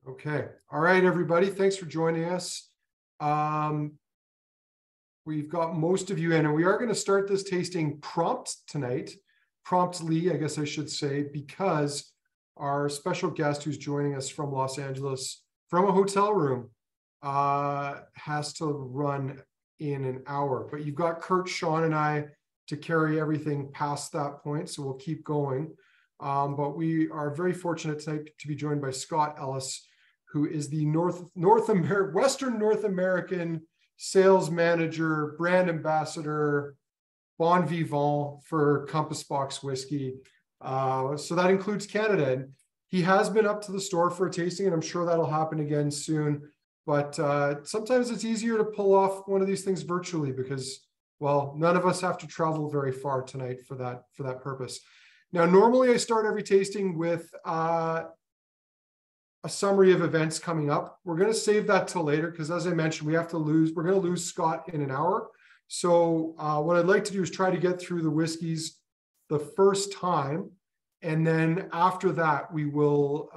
Okay. All right, everybody. Thanks for joining us. We've got most of you in, and we are going to start this tasting promptly, I guess I should say, because our special guest who's joining us from Los Angeles from a hotel room has to run in an hour. But you've got Kurt, Sean, and I to carry everything past that point, so we'll keep going. But we are very fortunate tonight to be joined by Scott Ellis, who is the Western North American sales manager, brand ambassador, bon vivant for Compass Box whiskey. So that includes Canada. And he has been up to the store for a tasting, and I'm sure that'll happen again soon. But sometimes it's easier to pull off one of these things virtually because, well, none of us have to travel very far tonight for that purpose. Now, normally I start every tasting with a summary of events coming up. We're going to save that till later because, as I mentioned, we're going to lose Scott in an hour. So what I'd like to do is try to get through the whiskeys the first time. And then after that, we will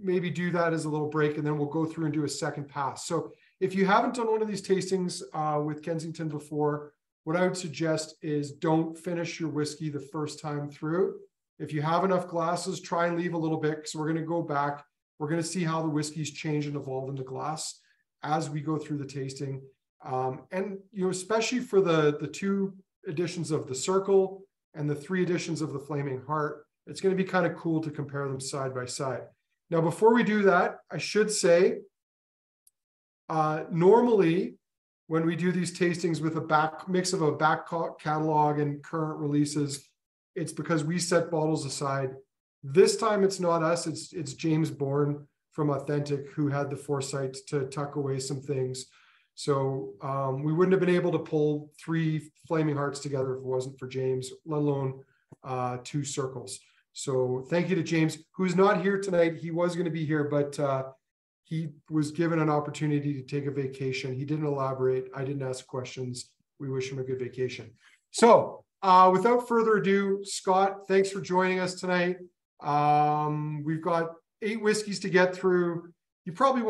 maybe do that as a little break, and then we'll go through and do a second pass. So if you haven't done one of these tastings with Kensington before, what I would suggest is don't finish your whiskey the first time through. If you have enough glasses, try and leave a little bit because we're going to go back. We're going to see how the whiskeys change and evolve in the glass as we go through the tasting. And especially for the 2 editions of the Circle and the 3 editions of the Flaming Heart, it's going to be kind of cool to compare them side by side. Now, before we do that, I should say, normally when we do these tastings with a mix of a back catalog and current releases, it's because we set bottles aside. This time it's not us, it's James Bourne from Authentic who had the foresight to tuck away some things. So we wouldn't have been able to pull 3 Flaming Hearts together if it wasn't for James, let alone 2 Circles. So thank you to James, who's not here tonight. He was going to be here, but he was given an opportunity to take a vacation. He didn't elaborate. I didn't ask questions. We wish him a good vacation. So without further ado, Scott, thanks for joining us tonight. We've got 8 whiskeys to get through. You probably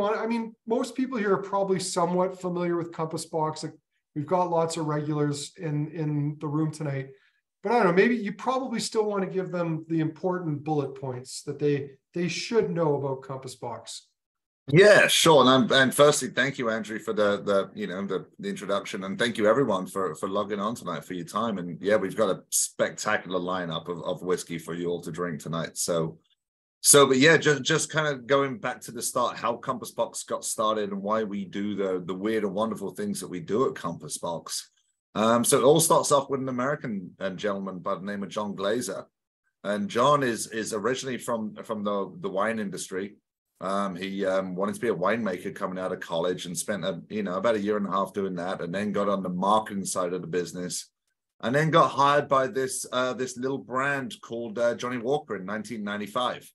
most people here are probably somewhat familiar with Compass Box. We've got lots of regulars in the room tonight. But I don't know, maybe you probably still want to give them the important bullet points that they should know about Compass Box. Yeah, sure. And firstly, thank you, Andrew, for the introduction, and thank you everyone for logging on tonight, for your time. And yeah, we've got a spectacular lineup of whiskey for you all to drink tonight. But yeah, just kind of going back to the start, how Compass Box got started and why we do the weird and wonderful things that we do at Compass Box. So it all starts off with an American gentleman by the name of John Glazer, and John is originally from the wine industry. He wanted to be a winemaker coming out of college and spent about 1.5 years doing that, and then got on the marketing side of the business, and then got hired by this little brand called Johnny Walker in 1995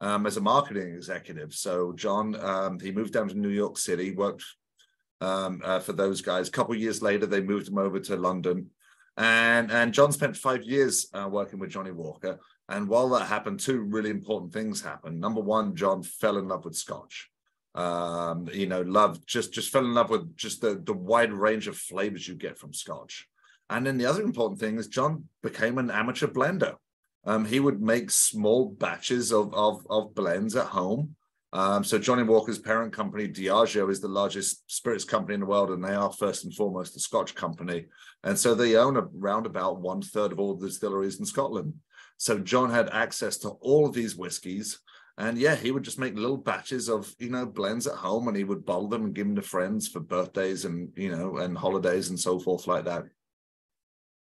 as a marketing executive. So John, he moved down to New York City, worked for those guys. A couple of years later, they moved him over to London, and John spent 5 years working with Johnny Walker. And while that happened, 2 really important things happened. Number one, John fell in love with Scotch. Just fell in love with just the wide range of flavors you get from Scotch. And then the other important thing is John became an amateur blender. He would make small batches of blends at home. So Johnny Walker's parent company, Diageo, is the largest spirits company in the world, and they are first and foremost a Scotch company. And so they own around about 1/3 of all the distilleries in Scotland. So John had access to all of these whiskeys, and yeah, he would just make little batches of, blends at home, and he would bottle them and give them to friends for birthdays and, and holidays and so forth like that.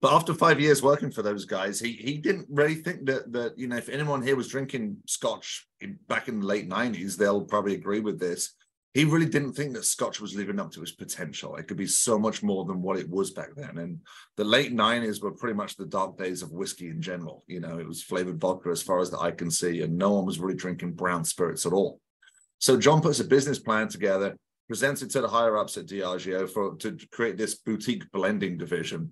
But after 5 years working for those guys, he didn't really think that if anyone here was drinking Scotch back in the late 90s, they'll probably agree with this. He really didn't think that Scotch was living up to its potential. It could be so much more than what it was back then. And the late 90s were pretty much the dark days of whiskey in general. It was flavored vodka as far as the eye can see, and no one was really drinking brown spirits at all. So John puts a business plan together, presents it to the higher ups at Diageo to create this boutique blending division.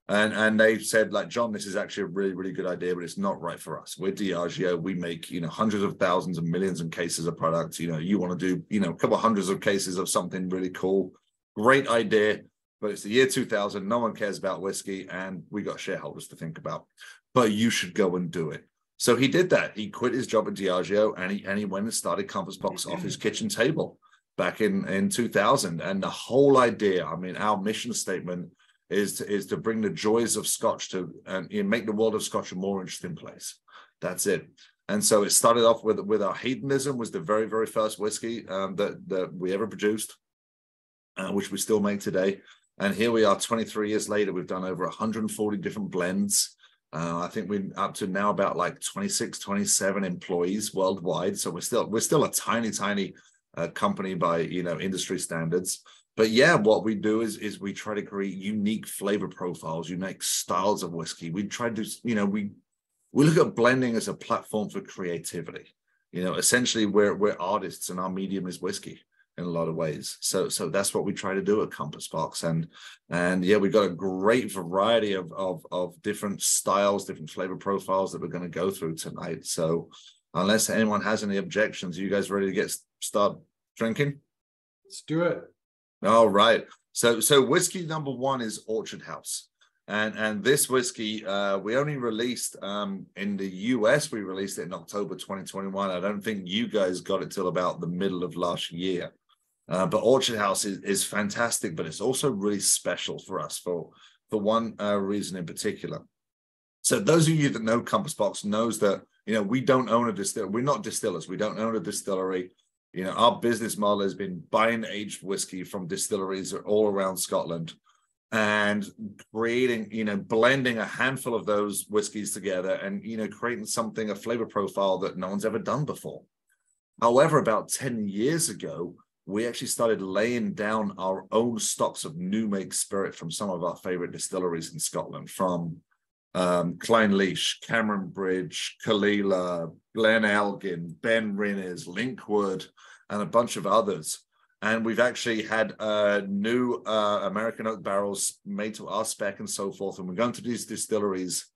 And they said, like, John, this is actually a really, really good idea, but it's not right for us. We're Diageo. We make, hundreds of thousands and millions of cases of products. You want to do, a couple of hundreds of cases of something really cool. Great idea, but it's the year 2000. No one cares about whiskey, and we got shareholders to think about. But you should go and do it. So he did that. He quit his job at Diageo, and he went and started Compass Box off his kitchen table back in 2000. And the whole idea, our mission statement is to bring the joys of Scotch and make the world of Scotch a more interesting place. That's it. And so it started off with our hedonism was the very, very first whiskey that we ever produced, which we still make today. And here we are 23 years later, we've done over 140 different blends. I think we're up to now about like 26, 27 employees worldwide. So we're still a tiny, tiny company by, industry standards. But yeah, what we do is we try to create unique flavor profiles, unique styles of whiskey. We try to, we look at blending as a platform for creativity. Essentially we're artists and our medium is whiskey in a lot of ways. So that's what we try to do at Compass Box. And yeah, we've got a great variety of different styles, different flavor profiles that we're going to go through tonight. So unless anyone has any objections, are you guys ready to start drinking? Let's do it. All right. So whiskey number one is Orchard House. And this whiskey, we only released in the US, we released it in October 2021. I don't think you guys got it till about the middle of last year. But Orchard House is fantastic, but it's also really special for us for one reason in particular. So those of you that know Compass Box knows that, we don't own a distillery. We're not distillers. We don't own a distillery. Our business model has been buying aged whiskey from distilleries all around Scotland and creating, blending a handful of those whiskeys together and, creating a flavor profile that no one's ever done before. However, about 10 years ago, we actually started laying down our own stocks of new make spirit from some of our favorite distilleries in Scotland, from Clynelish, Cameron Bridge, Kalila, Glen Elgin, Ben Rinnes, Linkwood, and a bunch of others. And we've actually had new American oak barrels made to our spec and so forth. And we're going to these distilleries.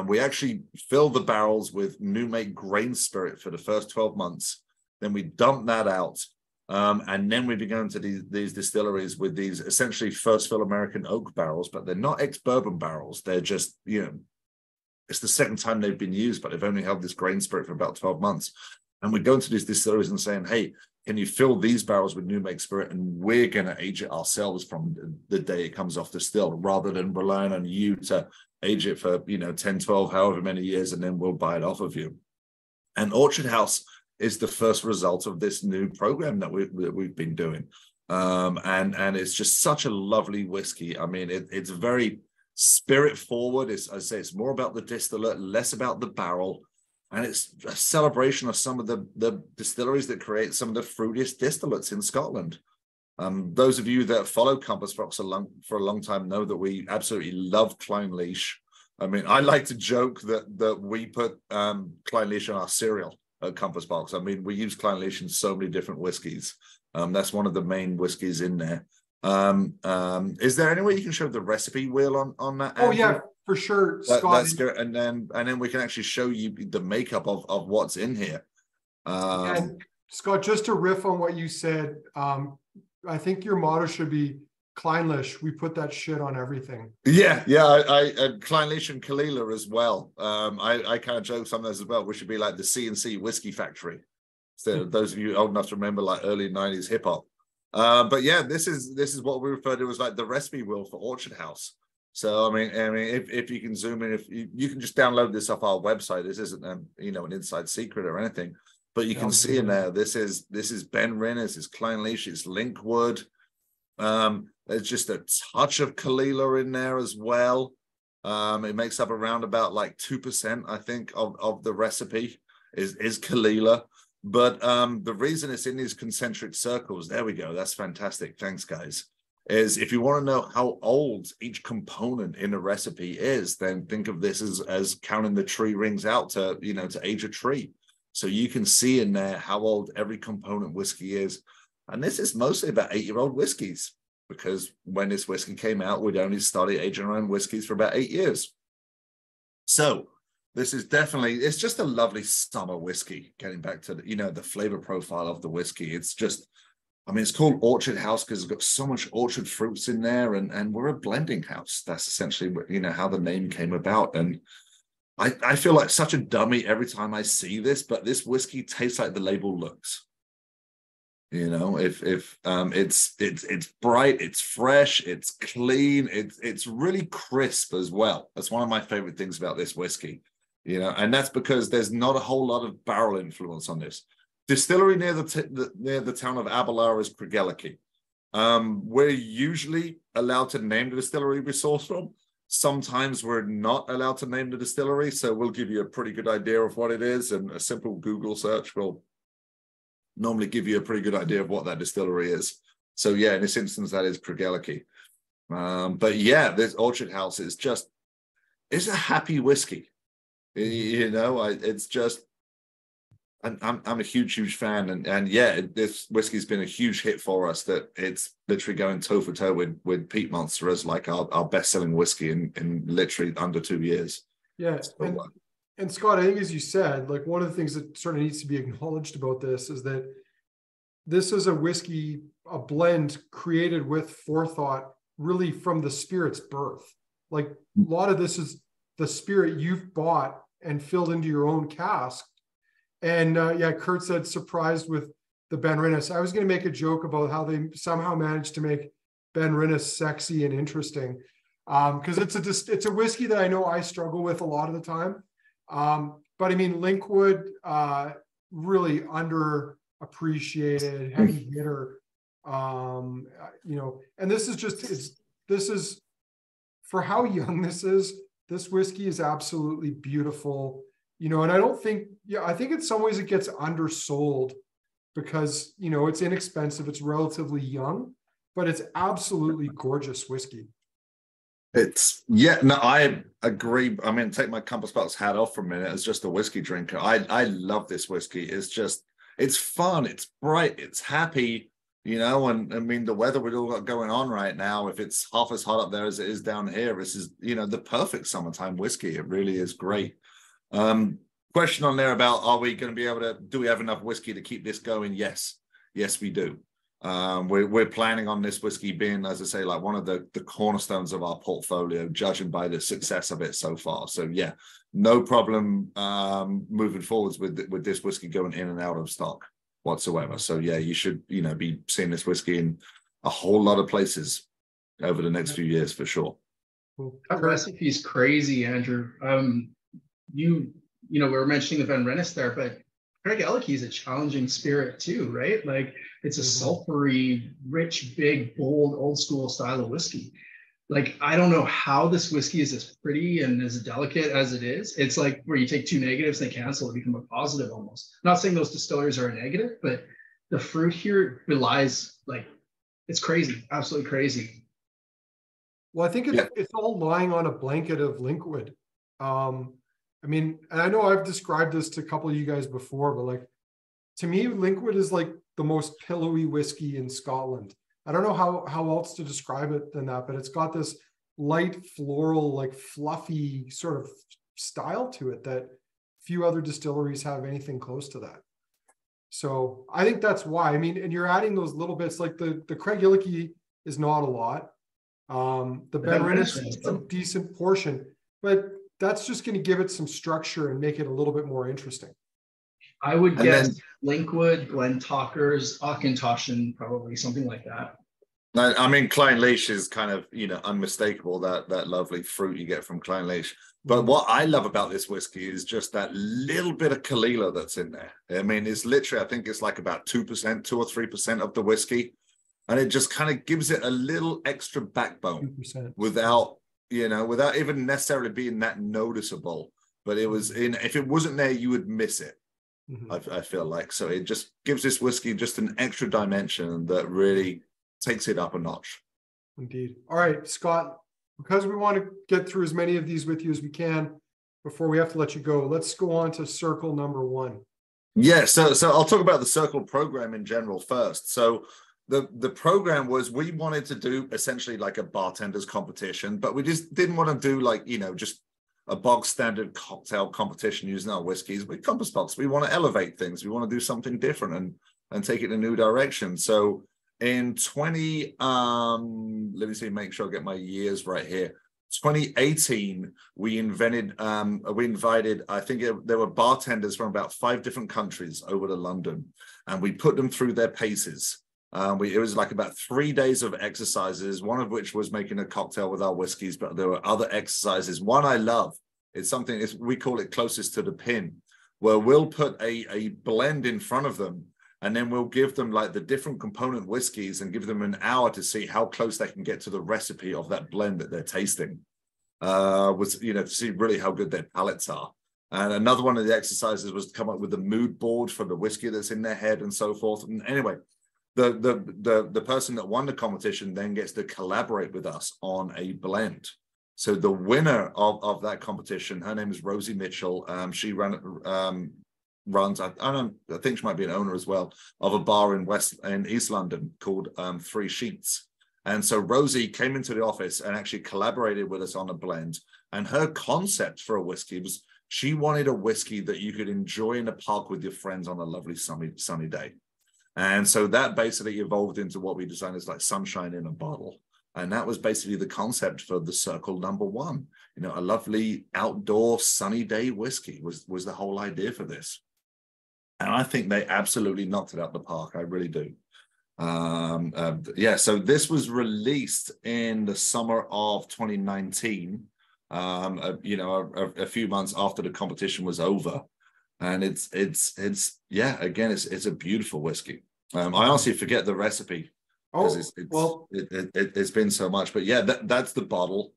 We actually fill the barrels with new make grain spirit for the first 12 months. Then we dump that out. And then we go into these distilleries with these essentially first fill American oak barrels, but they're not ex-bourbon barrels. They're just, it's the second time they've been used, but they've only held this grain spirit for about 12 months. And we go into these distilleries and saying, hey, can you fill these barrels with new make spirit? And we're going to age it ourselves from the day it comes off the still, rather than relying on you to age it for, 10, 12, however many years, and then we'll buy it off of you. And Orchard House is the first result of this new program that we've been doing. And it's just such a lovely whiskey. It's very spirit forward. It's more about the distillate, less about the barrel. And it's a celebration of some of the distilleries that create some of the fruitiest distillates in Scotland. Those of you that follow Compass Box for a long time know that we absolutely love Clynelish. I like to joke that we put Clynelish on our cereal at Compass Box. We use Clynelish in so many different whiskies. That's one of the main whiskies in there. Is there any way you can show the recipe wheel on that? Oh, Andrew? Yeah, for sure, Scott. That's good. And then we can actually show you the makeup of what's in here. And Scott, just to riff on what you said, I think your motto should be Clynelish. We put that shit on everything. Yeah. I Clynelish and Kalila as well. I kind of joke sometimes as well. We should be like the C&C whiskey factory. So those of you old enough to remember like early 90s hip hop. But yeah, this is what we refer to as like the recipe wheel for Orchard House. So if you can zoom in, if you can just download this off our website. This isn't an inside secret or anything, but you can see in there. This is Ben Rinnes, it's Clynelish, it's Linkwood. There's just a touch of Kalila in there as well. It makes up around about like 2%, I think, of the recipe is Kalila. But the reason it's in these concentric circles, there we go. That's fantastic. Thanks, guys. Is if you want to know how old each component in a recipe is, then think of this as counting the tree rings out to age a tree. So you can see in there how old every component whiskey is. And this is mostly about 8-year-old whiskeys. because when this whiskey came out, we'd only started aging our own whiskeys for about 8 years. So this is definitely, it's just a lovely summer whiskey, getting back to the, the flavor profile of the whiskey. It's just, I mean, it's called Orchard House because it's got so much orchard fruits in there, and we're a blending house. That's essentially, how the name came about. And I feel like such a dummy every time I see this, but this whiskey tastes like the label looks. If it's bright, it's fresh, it's clean, it's really crisp as well. That's one of my favorite things about this whiskey, and that's because there's not a whole lot of barrel influence on this. Distillery near the town of Abelard is Craigellachie. We're usually allowed to name the distillery we source from. Sometimes we're not allowed to name the distillery, so we'll give you a pretty good idea of what it is, and a simple Google search will normally give you a pretty good idea of what that distillery is. So yeah, in this instance, that is Craigellachie. But yeah, this Orchard House is it's a happy whiskey. It's just, I'm a huge fan, and yeah, this whiskey's been a huge hit for us. That it's literally going toe for toe with Peat Monster as like our best-selling whiskey in literally under 2 years. Yeah, and Scott, I think as you said, like one of the things that sort of needs to be acknowledged about this is that this is a whiskey, a blend created with forethought, really from the spirit's birth. Like a lot of this is the spirit you've bought and filled into your own cask. And Kurt said surprised with the Ben Rinnes. I was going to make a joke about how they somehow managed to make Ben Rinnes sexy and interesting, because it's a whiskey that I know I struggle with a lot of the time. But I mean, Linkwood, really underappreciated, heavy hitter, and this is for how young this whiskey is absolutely beautiful, and I don't think, I think in some ways it gets undersold because, it's inexpensive, it's relatively young, but it's absolutely gorgeous whiskey. I agree. I mean, take my Compass Box hat off for a minute as just a whiskey drinker. I love this whiskey. It's fun, it's bright, it's happy, and I mean, the weather we've all got going on right now, if it's half as hot up there as it is down here, this is, the perfect summertime whiskey. It really is great. Question on there about, are we going to be able to, do we have enough whiskey to keep this going? Yes, we do. We're planning on this whiskey being, as I say, like one of the cornerstones of our portfolio, judging by the success of it so far. So yeah, no problem moving forwards with this whiskey going in and out of stock whatsoever. So yeah, you should be seeing this whiskey in a whole lot of places over the next few years for sure. That recipe is crazy, Andrew. We were mentioning the Ben Rinnes there, but Craigellachie is a challenging spirit too, right? Like it's a sulfury, rich, big, bold, old school style of whiskey. Like, I don't know how this whiskey is as pretty and as delicate as it is. It's like where you take two negatives, they cancel, they become a positive almost. Not saying those distilleries are a negative, but the fruit here belies, like, it's crazy, absolutely crazy. Well, I think it's all lying on a blanket of Linkwood. I mean, and I know I've described this to a couple of you guys before, but like, to me, Linkwood is like the most pillowy whiskey in Scotland. I don't know how else to describe it than that, but it's got this light floral, like fluffy sort of style to it that few other distilleries have anything close to that. So I think that's why. I mean, and you're adding those little bits, like the Craigellachie is not a lot. The Ben Rinnes is a decent portion, but that's just going to give it some structure and make it a little bit more interesting. I would guess Linkwood, Glentockers, Auchentoshan, probably something like that. I mean, Clynelish is kind of, unmistakable, that lovely fruit you get from Clynelish. But what I love about this whiskey is just that little bit of Caol Ila that's in there. I mean, it's literally, I think it's like about 2% or 3% of the whiskey. And it just kind of gives it a little extra backbone 2%. without even necessarily being that noticeable. But if it wasn't there, you would miss it. I feel like. So it just gives this whiskey just an extra dimension that really takes it up a notch. Indeed. All right, Scott, because we want to get through as many of these with you as we can before we have to let you go, let's go on to circle number 1. Yeah, so I'll talk about the circle program in general first. So the program was, we wanted to do essentially like a bartender's competition, but we just didn't want to do like, just a bog standard cocktail competition using our whiskeys with Compass Box. We want to elevate things. We want to do something different and take it in a new direction. So in let me see, make sure I get my years right here. 2018, we invited, I think there were bartenders from about 5 different countries over to London, and we put them through their paces. It was like about 3 days of exercises, one of which was making a cocktail with our whiskeys, but there were other exercises. One I love, we call it closest to the pin, where we'll put a blend in front of them, and then we'll give them like the different component whiskeys and give them an hour to see how close they can get to the recipe of that blend that they're tasting, to see really how good their palates are. And another one of the exercises was to come up with a mood board for the whiskey that's in their head and so forth. And anyway, the person that won the competition then gets to collaborate with us on a blend. So the winner of that competition, her name is Rosie Mitchell. She runs, I think she might be an owner as well, of a bar in East London called 3 Sheets. And so Rosie came into the office and actually collaborated with us on a blend. And her concept for a whiskey was, she wanted a whiskey that you could enjoy in the park with your friends on a lovely sunny day. And so that basically evolved into what we designed as like sunshine in a bottle. And that was basically the concept for the Circle Number 1. A lovely outdoor sunny day whiskey was the whole idea for this. And I think they absolutely knocked it out the park. I really do. So this was released in the summer of 2019, a few months after the competition was over. And it's a beautiful whiskey. I honestly forget the recipe because it's been so much, but yeah, that's the bottle.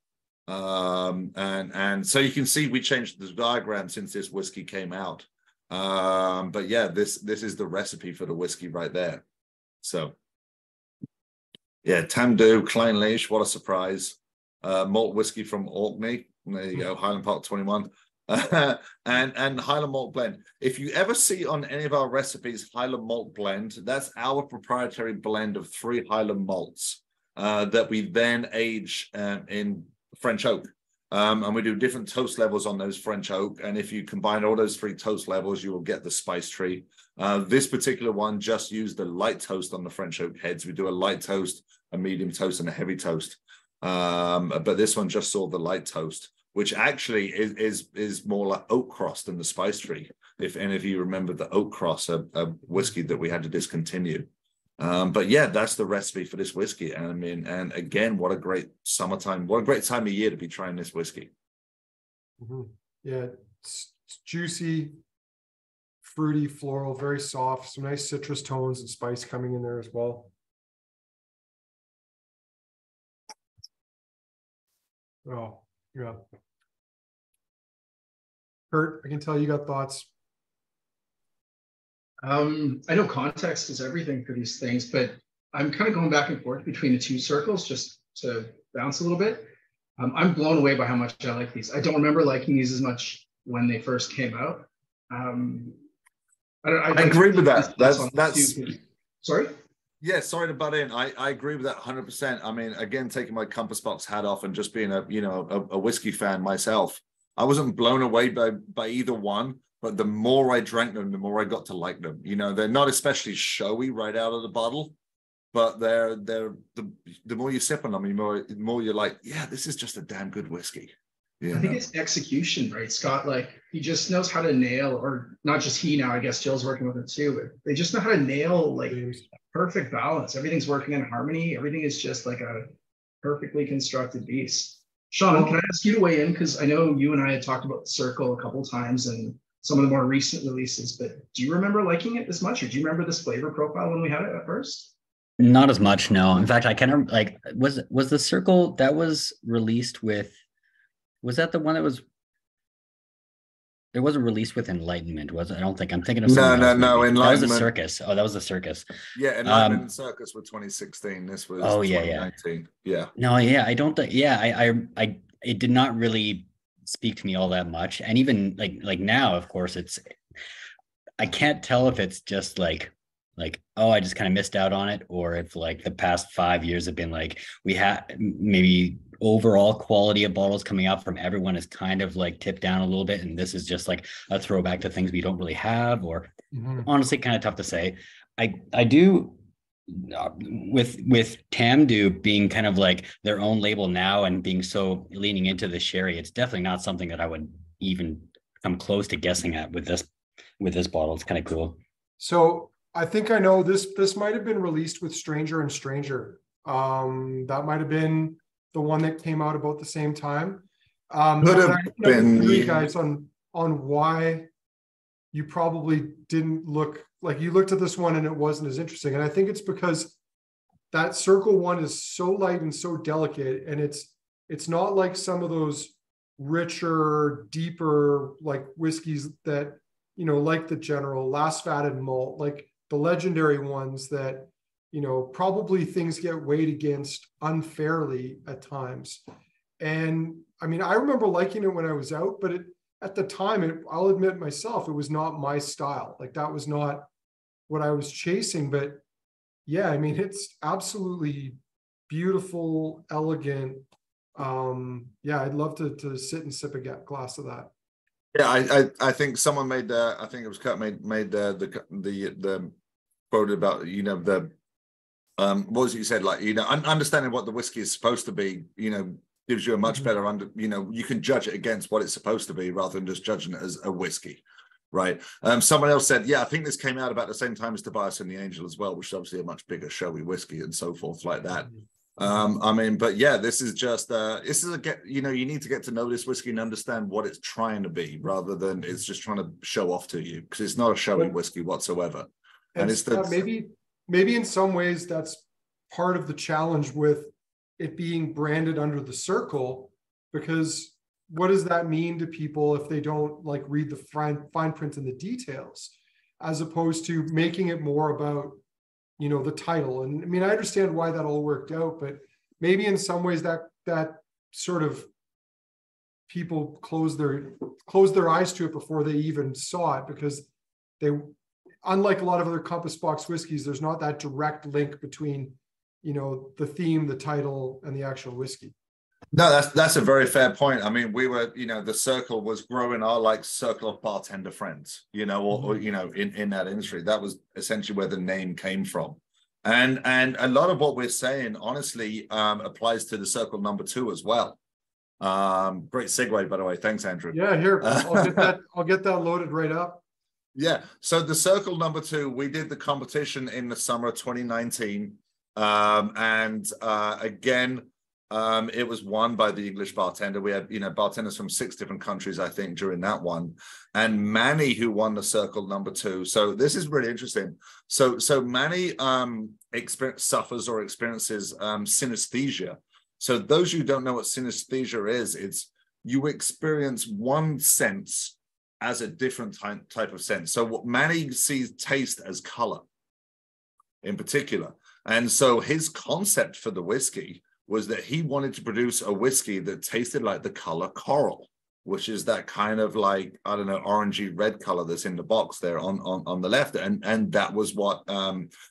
And so you can see we changed the diagram since this whiskey came out. But yeah, this is the recipe for the whiskey right there. So yeah, Tamdhu, Clynelish, what a surprise. Malt whiskey from Orkney. There you go, Highland Park 21. and Highland Malt Blend. If you ever see on any of our recipes Highland Malt Blend, that's our proprietary blend of 3 Highland malts that we then age in French oak. And we do different toast levels on those French oak. And if you combine all those 3 toast levels, you will get the spice tree. This particular one just used the light toast on the French oak heads. We do a light toast, a medium toast, and a heavy toast. But this one just saw the light toast, which actually is more like oak cross than the spice tree. If any of you remember the oak cross, a whiskey that we had to discontinue. But yeah, that's the recipe for this whiskey. And again, what a great summertime, what a great time of year to be trying this whiskey. Mm-hmm. Yeah, it's juicy, fruity, floral, very soft, some nice citrus tones and spice coming in there as well. Oh, yeah. Kurt, I can tell you got thoughts. I know context is everything for these things, but I'm kind of going back and forth between the 2 circles just to bounce a little bit. I'm blown away by how much I like these. I don't remember liking these as much when they first came out. I agree with that. That's sorry. Yeah, sorry to butt in. I agree with that 100%. I mean, again, taking my Compass Box hat off and just being a whiskey fan myself, I wasn't blown away by either one. But the more I drank them, the more I got to like them. They're not especially showy right out of the bottle, but they're the more you sip on them, the more you're like, yeah, this is just a damn good whiskey. I think it's execution, right, Scott? Like, he just knows how to nail, or not just he now, I guess Jill's working with it too, but they just know how to nail like perfect balance. Everything's working in harmony. Everything is just like a perfectly constructed beast. Sean, can I ask you to weigh in? Because I know you and I had talked about the Circle a couple of times and some of the more recent releases, but do you remember liking it this much, or do you remember this flavor profile when we had it at first? Not as much, no. In fact, I can't like, was the Circle that was released with, was that the one that was, it wasn't released with Enlightenment, was it? I don't think, I'm thinking of something else. No, Enlightenment. That was the Circus. Oh, that was the Circus. Yeah, Enlightenment and Circus were 2016. This was 2019. Yeah. No, yeah, I don't think, yeah, I it did not really speak to me all that much. And even like now, of course, I can't tell if it's just like like, oh, I just kind of missed out on it, or if like the past 5 years have been like we had maybe overall quality of bottles coming out from everyone is kind of like tipped down a little bit, and this is just like a throwback to things we don't really have, or honestly kind of tough to say. I do with Tamdu being kind of like their own label now and being so leaning into the sherry, it's definitely not something that I would even come close to guessing at with this bottle. It's kind of cool. So I think I know this might have been released with Stranger and Stranger. That might have been the one that came out about the same time. Could have been, you guys on why you probably didn't look like you looked at this one and it wasn't as interesting. And I think it's because that Circle one is so light and so delicate, and it's not like some of those richer, deeper like whiskeys that, you know, like the General, Last Fatted Malt, like the legendary ones that, you know, probably things get weighed against unfairly at times. And I mean, I remember liking it when I was out, but at the time, I'll admit myself, it was not my style. Like that was not what I was chasing. But yeah, I mean, it's absolutely beautiful, elegant. Yeah, I'd love to sit and sip a glass of that. Yeah, I think someone made I think it was Kurt made the quote about, you know, the what was it you said, like, you know, understanding what the whiskey is supposed to be, you know, gives you a much better you know, you can judge it against what it's supposed to be rather than just judging it as a whiskey, right? Someone else said, yeah, I think this came out about the same time as Tobias and the Angel as well, which is obviously a much bigger showy whiskey and so forth like that. I mean, but yeah, this is just this is you know, you need to get to know this whiskey and understand what it's trying to be rather than it's just trying to show off to you, because it's not a showy whiskey whatsoever. And it's maybe in some ways that's part of the challenge with it being branded under the Circle, because what does that mean to people if they don't like read the fine print and the details, as opposed to making it more about, you know, the title. And I mean, I understand why that all worked out, but maybe in some ways that sort of people close their eyes to it before they even saw it, because they, unlike a lot of other Compass Box whiskeys, there's not that direct link between, you know, the theme, the title, and the actual whiskey. No, that's a very fair point. I mean, we were, you know, the Circle was growing our like circle of bartender friends, you know, or you know, in that industry. That was essentially where the name came from. And a lot of what we're saying, honestly, applies to the Circle number 2 as well. Great segue, by the way. Thanks, Andrew. Yeah, here, I'll get that loaded right up. Yeah. So the Circle number 2, we did the competition in the summer of 2019. Again, it was won by the English bartender. We had, you know, bartenders from 6 different countries, I think, during that one. And Manny, who won the Circle number 2. So this is really interesting. So Manny suffers or experiences synesthesia. So those who don't know what synesthesia is, it's you experience one sense as a different type of sense. So what Manny sees taste as color in particular. And so his concept for the whiskey was that he wanted to produce a whiskey that tasted like the color coral, which is that kind of like, I don't know, orangey red color that's in the box there on the left. And that was what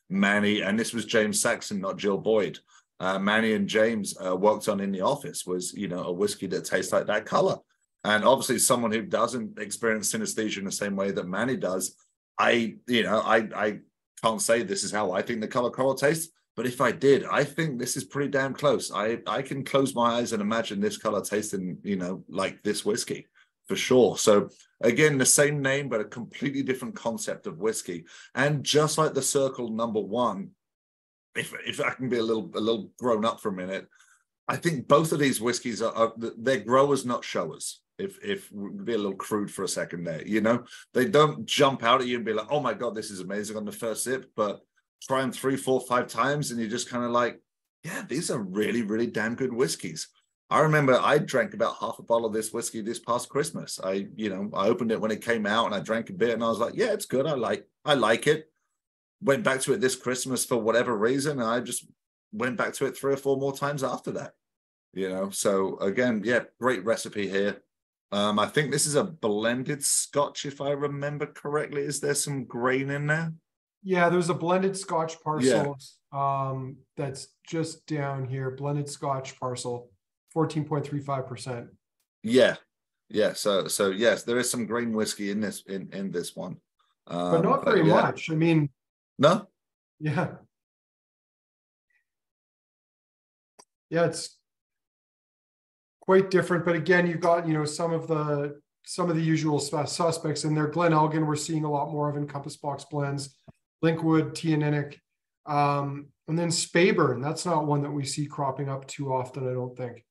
Manny, and this was James Saxon, not Jill Boyd. Manny and James worked on in the office, was, you know, a whiskey that tastes like that color. And obviously someone who doesn't experience synesthesia in the same way that Manny does, I can't say this is how I think the color coral tastes, but if I did, I think this is pretty damn close. I can close my eyes and imagine this color tasting, you know, like this whiskey for sure. So again, the same name, but a completely different concept of whiskey. And just like the Circle number 1, if I can be a little grown up for a minute, I think both of these whiskeys they're growers, not showers. If be a little crude for a second there, you know, they don't jump out at you and be like, oh my God, this is amazing on the first sip, but try them 3, 4, 5 times and you're just kind of like, yeah, these are really, really damn good whiskeys. I remember I drank about half a bottle of this whiskey this past Christmas. I opened it when it came out and I drank a bit and I was like, yeah, it's good. I like it. Went back to it this Christmas for whatever reason. And I just went back to it 3 or 4 more times after that, you know? So again, yeah, great recipe here. I think this is a blended Scotch, if I remember correctly. Is there some grain in there? Yeah, there's a blended Scotch Yeah. parcel that's just down here. Blended Scotch parcel, 14.35%. Yeah. Yeah. So yes, there is some grain whiskey in this one. But not But very yeah. much. I mean, No? yeah. Yeah, it's quite different. But again, you've got, some of the usual suspects in there. Glen Elgin, we're seeing a lot more of in Compass Box blends. Linkwood, Teaninnick, and then Speyburn. That's not one that we see cropping up too often, I don't think.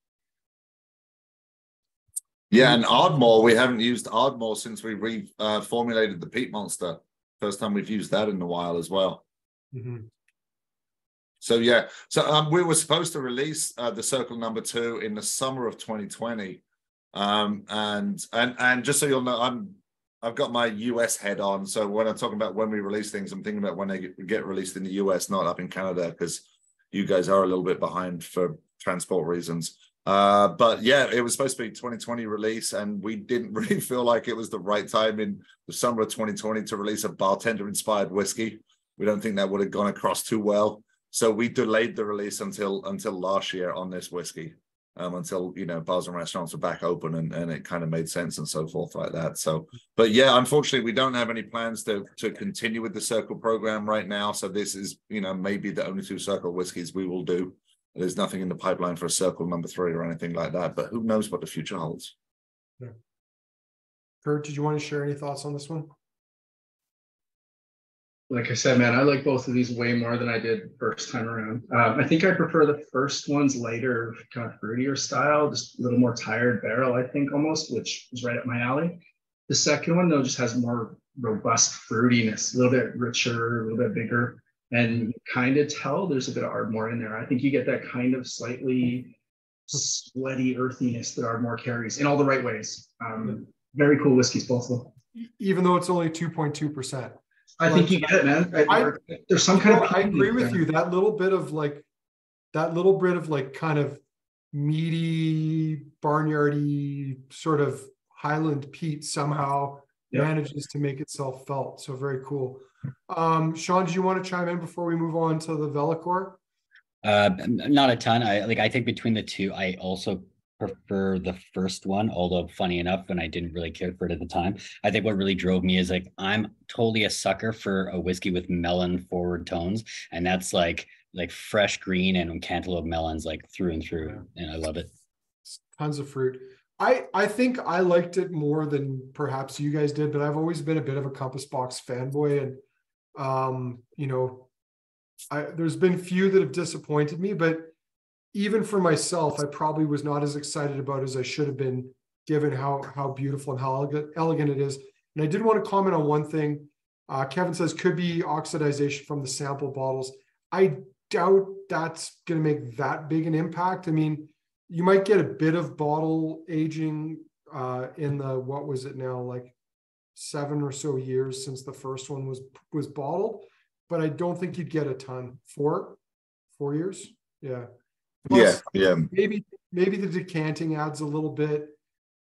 Yeah, and Ardmore, we haven't used Ardmore since we reformulated the Peat Monster. First time we've used that in a while as well. Mm-hmm. So yeah, so we were supposed to release the Circle number 2 in the summer of 2020, and just so you'll know, I've got my US head on. So when I'm talking about when we release things, I'm thinking about when they get released in the US, not up in Canada, because you guys are a little bit behind for transport reasons. But yeah, it was supposed to be 2020 release, and we didn't really feel like it was the right time in the summer of 2020 to release a bartender-inspired whiskey. We don't think that would have gone across too well. So we delayed the release until last year on this whiskey, until bars and restaurants were back open and it kind of made sense and so forth like that. So, but yeah, unfortunately, we don't have any plans to continue with the Circle program right now. So this is maybe the only 2 Circle whiskeys we will do. There's nothing in the pipeline for a Circle number 3 or anything like that. But who knows what the future holds? Yeah. Kurt, did you want to share any thoughts on this one? Like I said, man, I like both of these way more than I did first time around. I think I prefer the first one's lighter, kind of fruitier style, just a little more tired barrel, I think, almost, which is right up my alley. The second one, though, just has more robust fruitiness, a little bit richer, a little bit bigger, and you kind of tell there's a bit of Ardmore in there. I think you get that kind of slightly sweaty earthiness that Ardmore carries in all the right ways. Very cool whiskeys, both of them. Even though it's only 2.2%. I think you get it, man. There's some kind of. I agree with you. That little bit of kind of meaty, barnyardy sort of Highland peat somehow manages to make itself felt. So very cool. Sean, do you want to chime in before we move on to the Vellichor? Not a ton. I think between the two, I also prefer the first one, although funny enough, when I didn't really care for it at the time, I think what really drove me is I'm totally a sucker for a whiskey with melon forward tones, and that's like fresh green and cantaloupe melons through and through, and I love it. Tons of fruit. I think I liked it more than perhaps you guys did, but I've always been a bit of a Compass Box fanboy, and there's been few that have disappointed me, but even for myself, I probably was not as excited about it as I should have been, given how beautiful and how elegant it is. And I did want to comment on one thing. Kevin says could be oxidization from the sample bottles. I doubt that's going to make that big an impact. I mean, you might get a bit of bottle aging in the, what was it now, 7 or so years since the first one was bottled, but I don't think you'd get a ton. 4 years, yeah. Plus, yeah. Maybe the decanting adds a little bit,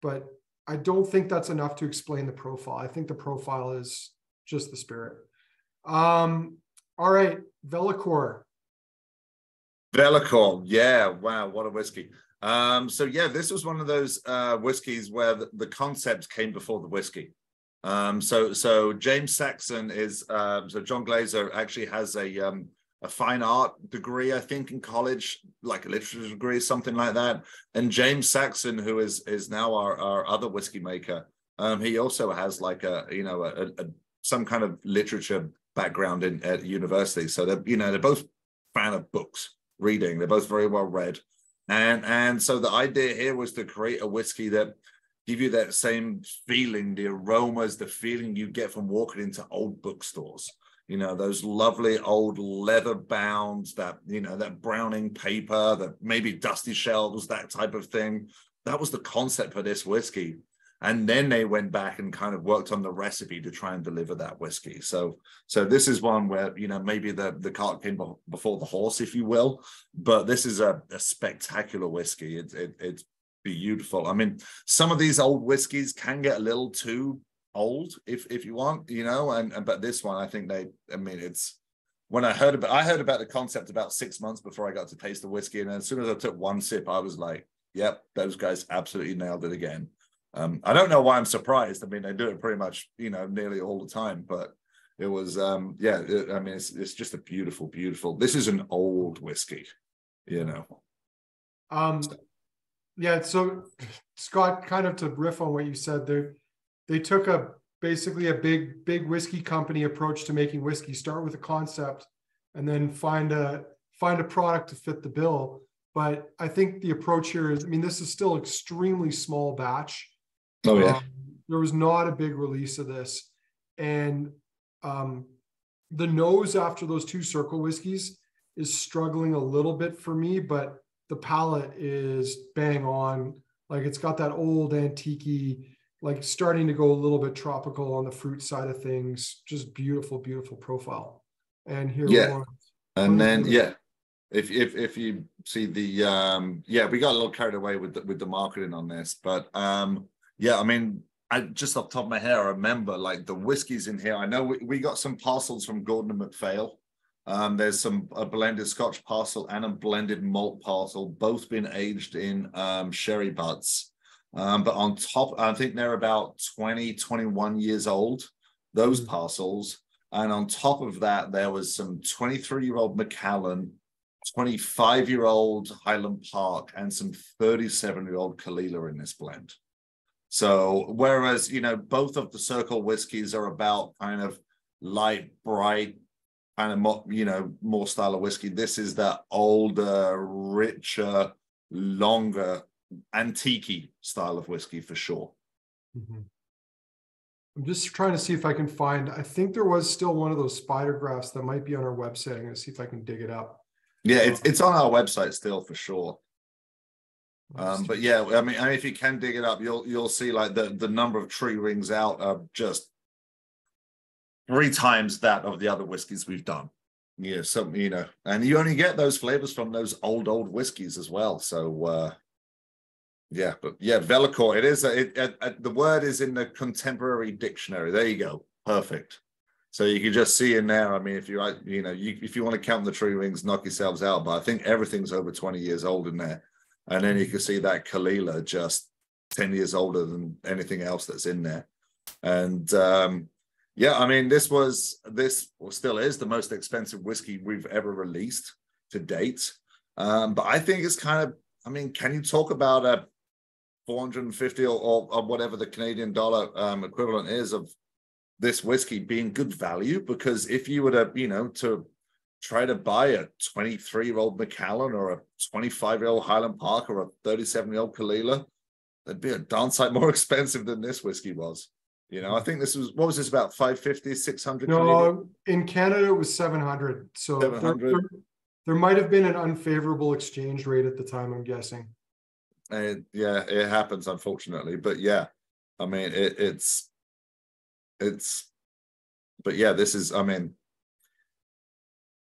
but I don't think that's enough to explain the profile. I think the profile is just the spirit. All right, Vellichor. Vellichor, yeah, wow, what a whiskey. So yeah, this was one of those whiskeys where the concept came before the whiskey. So James Saxon is so John Glazer actually has a fine art degree, I think, in college, like a literature degree, something like that. And James Saxon, who is now our other whiskey maker, he also has some kind of literature background at university. So they're both fan of books, reading. They're both very well read. And so the idea here was to create a whiskey that give you that same feeling, the aromas, the feeling you get from walking into old bookstores. Those lovely old leather bounds, that browning paper, that maybe dusty shelves, that type of thing. That was the concept for this whiskey. And then they went back and kind of worked on the recipe to try and deliver that whiskey. So this is one where, maybe the cart came before the horse, if you will. But this is a spectacular whiskey. It's beautiful. I mean, some of these old whiskeys can get a little too old if you want, you know, and but this one, I think it's when I heard about the concept about 6 months before I got to taste the whiskey, and as soon as I took one sip, I was like, yep, those guys absolutely nailed it again. I don't know why I'm surprised. I mean, they do it pretty much, you know, nearly all the time, but it was, it's just a beautiful, beautiful. This is an old whiskey, you know. Yeah. So Scott, kind of to riff on what you said, they took basically a big whiskey company approach to making whiskey. Start with a concept, and then find a product to fit the bill. But I think the approach here is, I mean, this is still extremely small batch. Oh yeah. There was not a big release of this, and the nose after those 2 Circle whiskeys is struggling a little bit for me, but the palate is bang on. Like, it's got that old antique-y, like starting to go a little bit tropical on the fruit side of things. Just beautiful, beautiful profile. And here, yeah, and then yeah. If you see the we got a little carried away with the marketing on this, but yeah, I mean, I just off the top of my head, I remember like the whiskeys in here. I know we got some parcels from Gordon and MacPhail. There's a blended Scotch parcel and a blended malt parcel, both been aged in sherry butts. But on top, I think they're about 21 years old, those parcels. And on top of that, there was some 23-year-old Macallan, 25-year-old Highland Park, and some 37-year-old Kalila in this blend. So whereas, you know, both of the Circle whiskeys are about kind of light, bright, kind of more, you know, more style of whiskey, this is that older, richer, longer, antique style of whiskey for sure. Mm-hmm. I'm just trying to see if I can find, I think there was still one of those spider graphs that might be on our website. I'm going to see if I can dig it up. Yeah, it's on our website still for sure. But yeah, I mean, if you can dig it up, you'll see like the number of tree rings out are just 3 times that of the other whiskeys we've done. Yeah, so you know, and you only get those flavors from those old whiskeys as well. So yeah, but yeah, Vellichor. It is the word is in the contemporary dictionary. There you go, perfect. So you can just see in there. I mean, if you if you want to count the tree rings, knock yourselves out. But I think everything's over 20 years old in there. And then you can see that Kalila just 10 years older than anything else that's in there. And yeah, I mean, this still is the most expensive whiskey we've ever released to date. But I think it's kind of, I mean, can you talk about a 450 or whatever the Canadian dollar equivalent is of this whiskey being good value? Because if you were to, you know, to try to buy a 23-year-old Macallan or a 25-year-old Highland Park or a 37-year-old Kalila, that'd be a darn sight more expensive than this whiskey was. You know, I think this was, what was this, about 550, 600? No, in Canada it was 700. So 700. There might have been an unfavorable exchange rate at the time, I'm guessing. And yeah, it happens, unfortunately. But yeah, I mean, it's, but yeah, this is, I mean,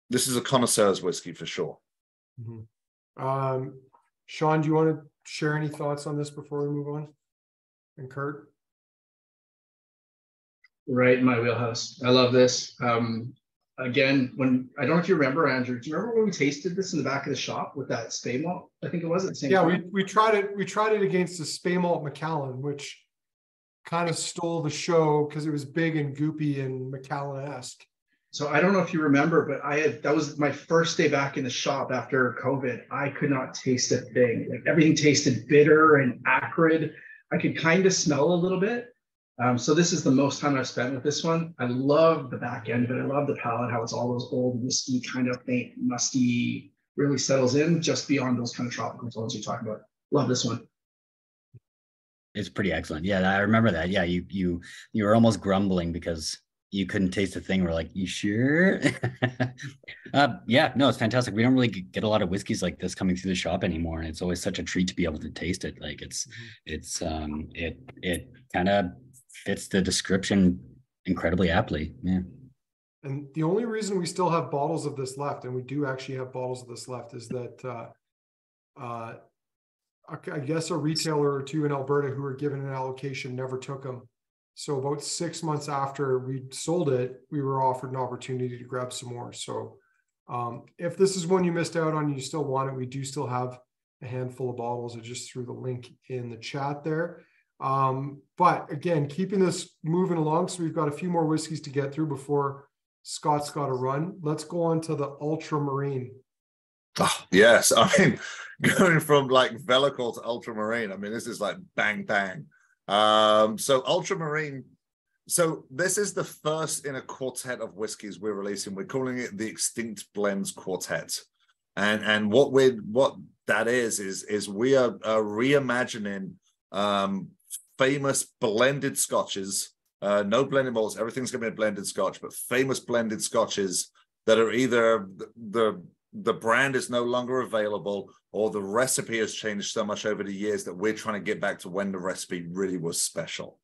this is a connoisseur's whiskey for sure. Mm-hmm. Sean, do you want to share any thoughts on this before we move on? And Kurt? Right in my wheelhouse. I love this. Again, I don't know if you remember, Andrew, do you remember when we tasted this in the back of the shop with that Spey malt? I think it was at the same time. Yeah, we tried it against the Spey malt Macallan, which kind of stole the show because it was big and goopy and Macallan-esque. So I don't know if you remember, but that was my first day back in the shop after COVID. I could not taste a thing. Like, everything tasted bitter and acrid. I could kind of smell a little bit. So this is the most time I've spent with this one. I love the back end of it. I love the palate, how it's all those old whiskey kind of faint, musty, really settles in just beyond those kind of tropical tones you're talking about. Love this one. It's pretty excellent. Yeah, I remember that. Yeah, you were almost grumbling because you couldn't taste a thing. We're like, you sure? Yeah, no, it's fantastic. We don't really get a lot of whiskeys like this coming through the shop anymore, and it's always such a treat to be able to taste it. Like it kind of fits the description incredibly aptly. Yeah. And the only reason we still have bottles of this left, and we do actually have bottles of this left, is that I guess a retailer or two in Alberta who were given an allocation never took them. So about 6 months after we sold it, we were offered an opportunity to grab some more. So if this is one you missed out on, you still want it, we do still have a handful of bottles. I just threw the link in the chat there. But again, keeping this moving along. So we've got a few more whiskeys to get through before Scott's got to run. Let's go on to the Ultramarine. Oh, yes. I mean, going from like Vellichor to Ultramarine, I mean, this is like bang, bang. So Ultramarine, so this is the first in a quartet of whiskeys we're releasing. We're calling it the Extinct Blends Quartet. And what that is we are reimagining famous blended scotches, no blended malts, everything's going to be a blended scotch, but famous blended scotches that are either the brand is no longer available or the recipe has changed so much over the years that we're trying to get back to when the recipe really was special.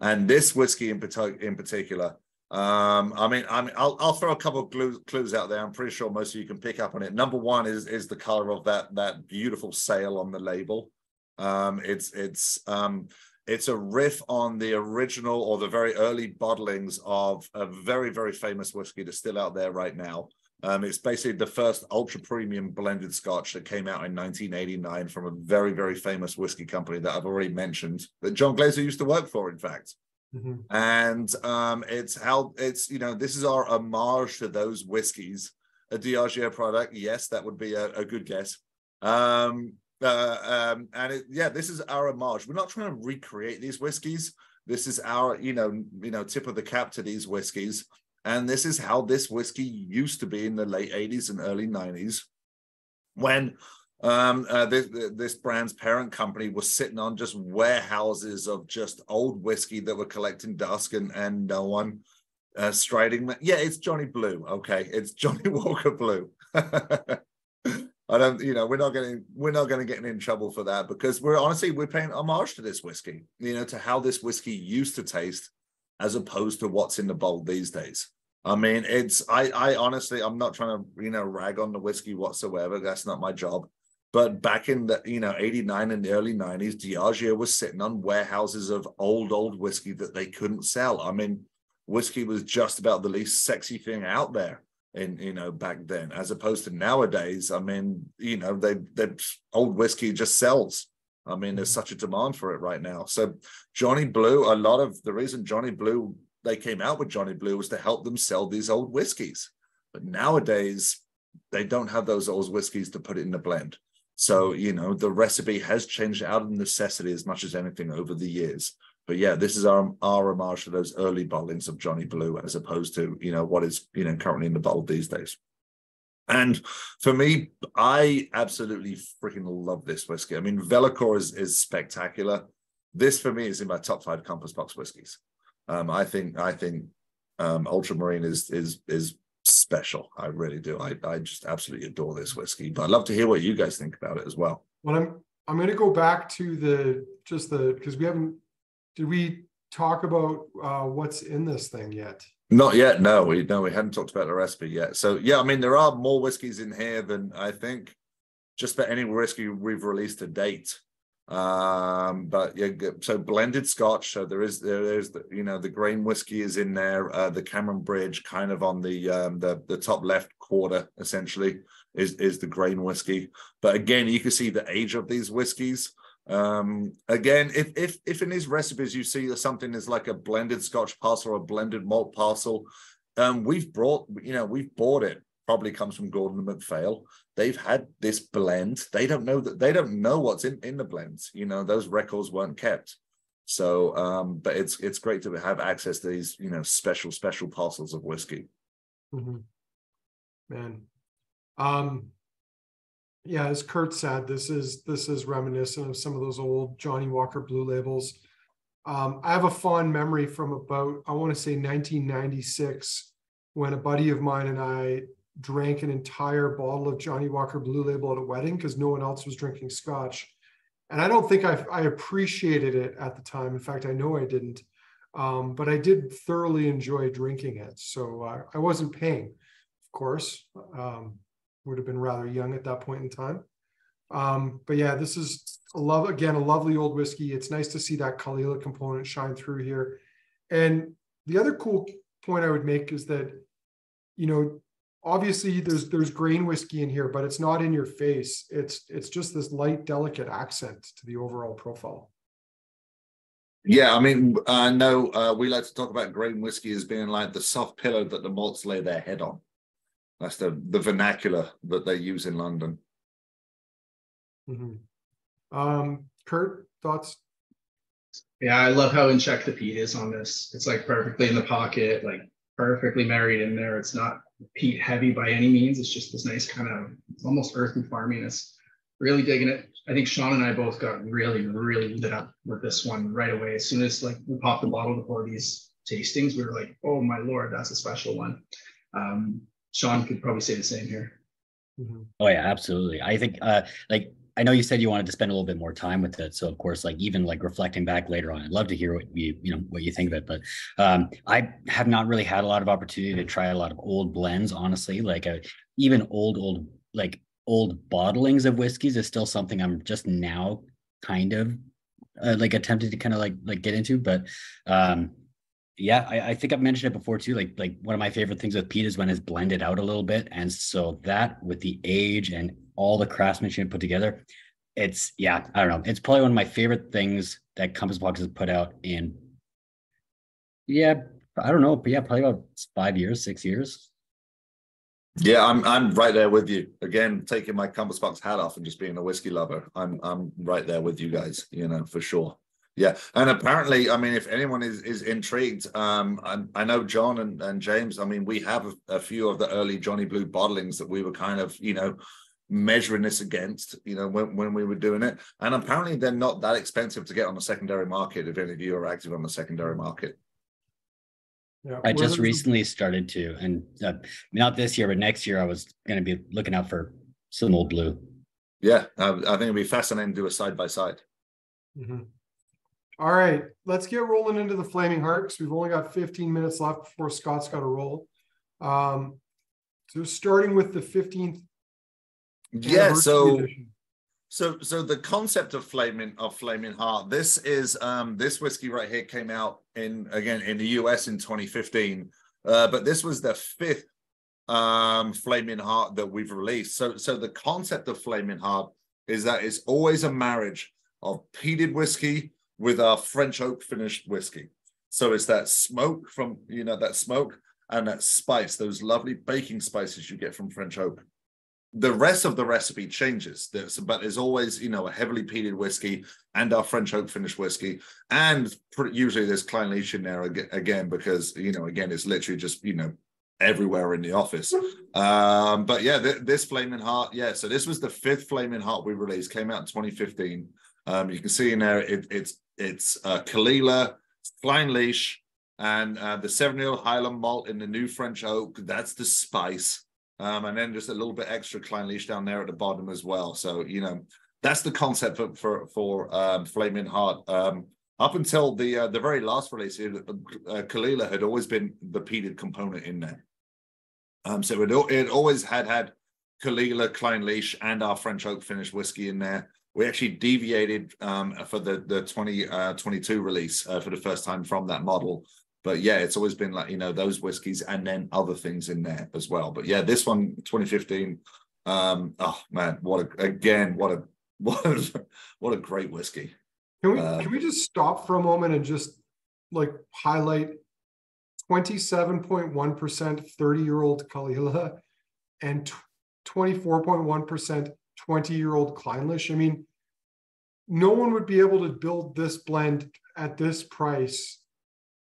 And this whiskey in particular, I mean, I'll throw a couple of clues out there. I'm pretty sure most of you can pick up on it. Number one is the color of that beautiful sail on the label. It's a riff on the original or the very early bottlings of a very, very famous whiskey that's still out there right now. It's basically the first ultra premium blended scotch that came out in 1989 from a very, very famous whiskey company that I've already mentioned, that John Glaser used to work for, in fact. Mm-hmm. And it's this is our homage to those whiskeys. A Diageo product, yes, that would be a good guess. This is our homage. We're not trying to recreate these whiskeys. This is our tip of the cap to these whiskeys. And this is how this whiskey used to be in the late 80s and early 90s, when this brand's parent company was sitting on just warehouses of just old whiskey that were collecting dust and no one striding. Yeah, it's Johnny Blue. Okay, it's Johnny Walker Blue. I don't, we're not going to get in trouble for that, because we're paying homage to this whiskey, to how this whiskey used to taste, as opposed to what's in the bowl these days. I mean, I honestly, I'm not trying to, rag on the whiskey whatsoever. That's not my job. But back in the, 89 and the early 90s, Diageo was sitting on warehouses of old whiskey that they couldn't sell. I mean, whiskey was just about the least sexy thing out there back then, as opposed to nowadays. I mean, they old whiskey just sells. I mean, there's such a demand for it right now. So Johnny Blue, a lot of the reason they came out with Johnny Blue was to help them sell these old whiskeys. But nowadays, they don't have those old whiskeys to put in the blend. So, the recipe has changed out of necessity as much as anything over the years. But yeah, this is our homage to those early bottlings of Johnny Blue, as opposed to, what is, currently in the bottle these days. And for me, I absolutely freaking love this whiskey. I mean, Vellichor is spectacular. This, for me, is in my top 5 Compass Box whiskeys. I think Ultramarine is special. I really do. I just absolutely adore this whiskey. But I'd love to hear what you guys think about it as well. Well, I'm going to go back to because did we talk about what's in this thing yet? Not yet. No, we hadn't talked about the recipe yet. So yeah, I mean, there are more whiskeys in here than I think just about any whiskey we've released to date. But yeah, so blended Scotch. So there's the grain whiskey is in there. The Cameron Bridge, kind of on the top left quarter, essentially is the grain whiskey. But again, you can see the age of these whiskeys. Again, if in these recipes you see something is like a blended Scotch parcel or a blended malt parcel, we've bought it. Probably comes from Gordon and MacPhail. They've had this blend. They don't know what's in the blends. Those records weren't kept. So, but it's great to have access to these, special parcels of whiskey. Mm-hmm. Man. Yeah, as Kurt said, this is reminiscent of some of those old Johnny Walker Blue labels. I have a fond memory from about, I want to say 1996, when a buddy of mine and I drank an entire bottle of Johnny Walker Blue Label at a wedding because no one else was drinking Scotch. And I don't think I appreciated it at the time. In fact, I know I didn't. But I did thoroughly enjoy drinking it. So I wasn't paying, of course. Would have been rather young at that point in time. But yeah, this is a lovely old whiskey. It's nice to see that Kalila component shine through here. And the other cool point I would make is that, you know, obviously there's grain whiskey in here, but it's not in your face. It's just this light, delicate accent to the overall profile. Yeah, I mean, I know we like to talk about grain whiskey as being like the soft pillow that the malts lay their head on. That's the vernacular that they use in London. Kurt, thoughts? Yeah, I love how in check the peat is on this. It's like perfectly in the pocket, like perfectly married in there. It's not peat heavy by any means. It's just this nice kind of almost earthy farminess. Really digging it. I think Sean and I both got really, really lit up with this one right away. As soon as like we popped the bottle before these tastings, we were like, oh my Lord, that's a special one. Sean could probably say the same here. Oh yeah, absolutely. I think like I know you said you wanted to spend a little bit more time with it. So of course, like even like reflecting back later on, I'd love to hear what what you think of it. But I have not really had a lot of opportunity to try a lot of old blends, honestly. Like even old bottlings of whiskeys is still something I'm just now kind of like attempted to kind of like get into. But yeah, I think I've mentioned it before too. Like one of my favorite things with peat is when it's blended out a little bit, and so that with the age and all the craftsmanship put together, it's I don't know. It's probably one of my favorite things that Compass Box has put out in. Yeah, I don't know, but yeah, probably about 5 years, 6 years. Yeah, I'm right there with you. Again, taking my Compass Box hat off and just being a whiskey lover. I'm right there with you guys, for sure. Yeah, and apparently, I mean, if anyone is intrigued, I know John and James. I mean, we have a few of the early Johnny Blue bottlings that we were kind of, measuring this against, when we were doing it. And apparently, they're not that expensive to get on the secondary market. If any of you are active on the secondary market. Yeah, I just recently started to, and not this year, but next year, I was going to be looking out for some Old Blue. Yeah, I think it'd be fascinating to do a side by side. All right, let's get rolling into the Flaming Heart because we've only got 15 minutes left before Scott's got to roll. So starting with the 15th. Yeah, so the concept of Flaming Heart. This is this whiskey right here came out in the US in 2015, but this was the 5th Flaming Heart that we've released. So the concept of Flaming Heart is that it's always a marriage of peated whiskey with our French oak finished whiskey. So it's that smoke from, that smoke and that spice, those lovely baking spices you get from French oak. The rest of the recipe changes, but there's always, a heavily peated whiskey and our French oak finished whiskey. And usually there's Clynelish in there again, because, again, it's literally just, everywhere in the office. But yeah, this Flaming Heart, so this was the 5th Flaming Heart we released, came out in 2015. You can see in there, it's Kalila, Clynelish, and the 7-year-old Highland malt in the new French oak. That's the spice. And then just a little bit extra Clynelish down there at the bottom as well. So, that's the concept for Flaming Heart. Up until the very last release, Kalila had always been the peated component in there. So it always had Kalila, Clynelish, and our French oak finished whiskey in there. We actually deviated for the 2022 release for the first time from that model. But yeah, it's always been like, those whiskeys and then other things in there as well. But yeah, this one, 2015, oh man, what a great whiskey. Can we just stop for a moment and just like highlight 27.1% 30-year-old Kalila and 24.1% 20-year-old Clynelish? I mean, no one would be able to build this blend at this price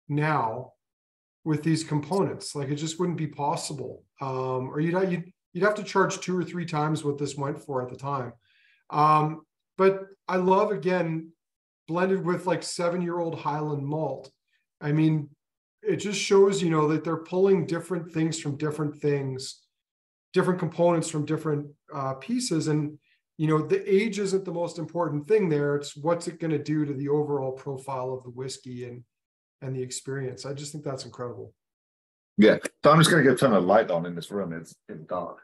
now with these components. Like, it just wouldn't be possible. Or you'd have to charge 2 or 3 times what this went for at the time. But I love, again, blended with like 7-year-old Highland malt. I mean, it just shows, that they're pulling different things from different things, different components from different pieces. And, the age isn't the most important thing there. It's what's it going to do to the overall profile of the whiskey and the experience. I just think that's incredible. Yeah. So I'm just going to go turn a light on in this room. It's dark.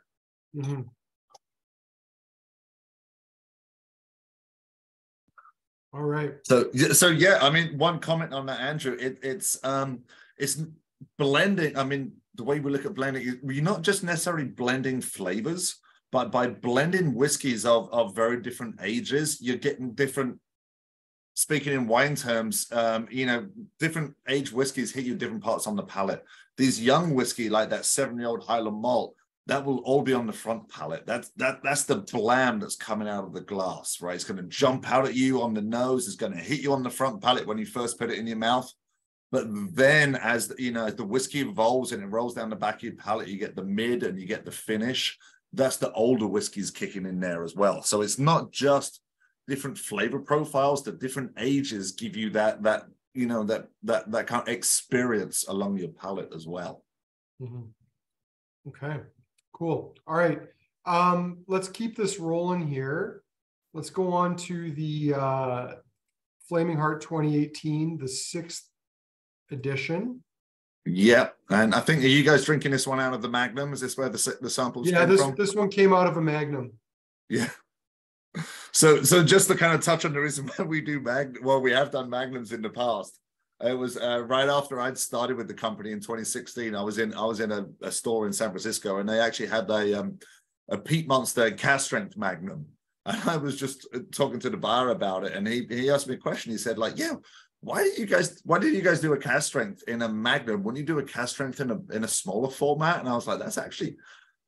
All right. So yeah, I mean, one comment on that, Andrew. It's blending. I mean, the way we look at blending, you're not just necessarily blending flavors, but by blending whiskeys of very different ages, you're getting different. Speaking in wine terms, different age whiskeys hit you different parts on the palate. These young whiskey, like that 7-year-old Highland malt, that will all be on the front palate. That's the blam that's coming out of the glass, right? It's going to jump out at you on the nose. It's going to hit you on the front palate when you first put it in your mouth. But then as the whiskey evolves and it rolls down the back of your palate, you get the mid and you get the finish. That's the older whiskeys kicking in there as well. So it's not just different flavor profiles. The different ages give you that kind of experience along your palate as well. Mm-hmm. Okay, cool. All right. Let's keep this rolling here. Let's go on to the Flaming Heart 2018, the 6th edition. Yep. And I think, are you guys drinking this one out of the Magnum? Is this where the samples came from? This one came out of a Magnum. Yeah. So just to kind of touch on the reason why we do we have done Magnums in the past. It was right after I'd started with the company in 2016. I was in a store in San Francisco, and they actually had a Peat Monster cask strength Magnum. And I was just talking to the bar about it, and he asked me a question. He said, like, yeah, why did you guys do a cask strength in a Magnum? Wouldn't you do a cask strength in a smaller format? And I was like, that's actually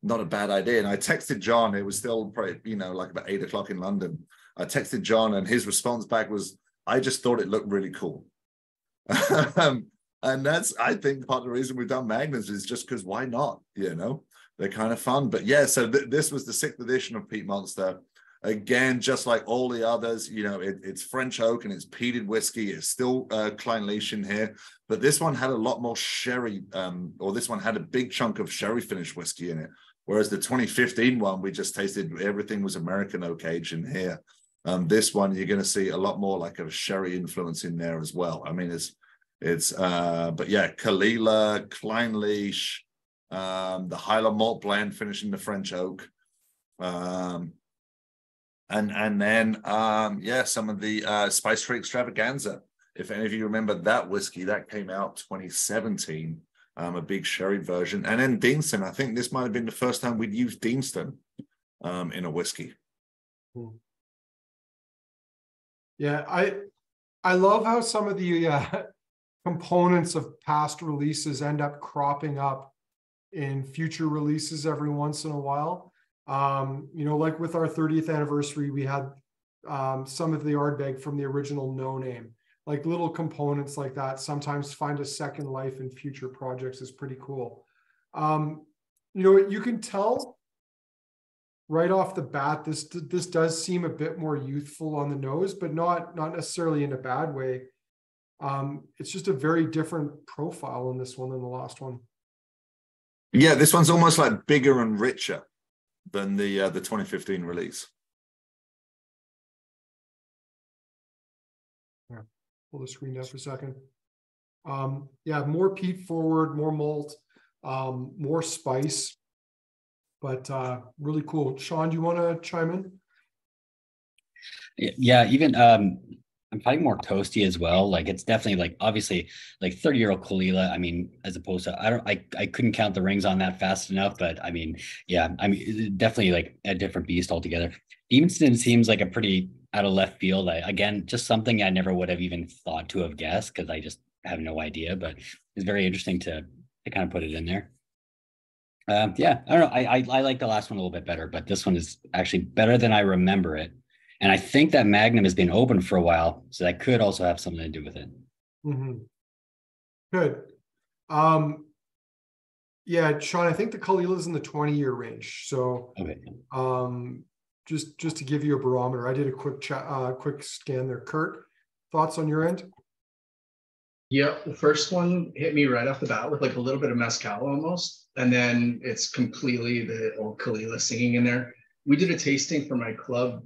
not a bad idea. And I texted John. It was still probably, like about 8 o'clock in London. I texted John, and his response back was, I just thought it looked really cool. And that's, I think, part of the reason we've done Magnums is just because why not? They're kind of fun. But yeah, so this was the 6th edition of Peat Monster. Again, just like all the others, it's French oak and it's peated whiskey. It's still Clynelish in here, but this one had a lot more sherry, or this one had a big chunk of sherry finished whiskey in it. Whereas the 2015 one, we just tasted everything was American oak age in here. This one, you're going to see a lot more like a sherry influence in there as well. I mean, but yeah, Kalila, Clynelish, the Highland malt blend finishing the French oak. And then, some of the Spice Tree Extravaganza. If any of you remember that whiskey, that came out 2017, a big sherry version. And then Deanston, I think this might have been the first time we'd used Deanston in a whiskey. Yeah, I love how some of the components of past releases end up cropping up in future releases every once in a while. Like with our 30th anniversary, we had some of the Ardbeg from the original No Name. Like little components like that sometimes find a second life in future projects is pretty cool. You can tell right off the bat, this does seem a bit more youthful on the nose, but not necessarily in a bad way. It's just a very different profile in this one than the last one. Yeah, this one's almost like bigger and richer than the 2015 release. Yeah, pull the screen down for a second. More peat forward, more malt, more spice, but really cool. Sean, do you want to chime in? Yeah, even I'm finding more toasty as well. Like it's definitely like obviously like 30-year-old Kalila. I mean, as opposed to I couldn't count the rings on that fast enough, but I mean, definitely like a different beast altogether. Deanston seems like a pretty out of left field. Again, just something I never would have even thought to have guessed because I just have no idea. But it's very interesting to kind of put it in there. I don't know. I like the last one a little bit better, but this one is actually better than I remember it. And I think that Magnum has been open for a while, so that could also have something to do with it. Mm-hmm. Good. Sean, I think the Kalila is in the 20-year range. So, okay. Just to give you a barometer, I did a quick scan there. Kurt, thoughts on your end? Yeah, the first one hit me right off the bat with like a little bit of mezcal almost, and then it's completely the old Kalila singing in there. We did a tasting for my club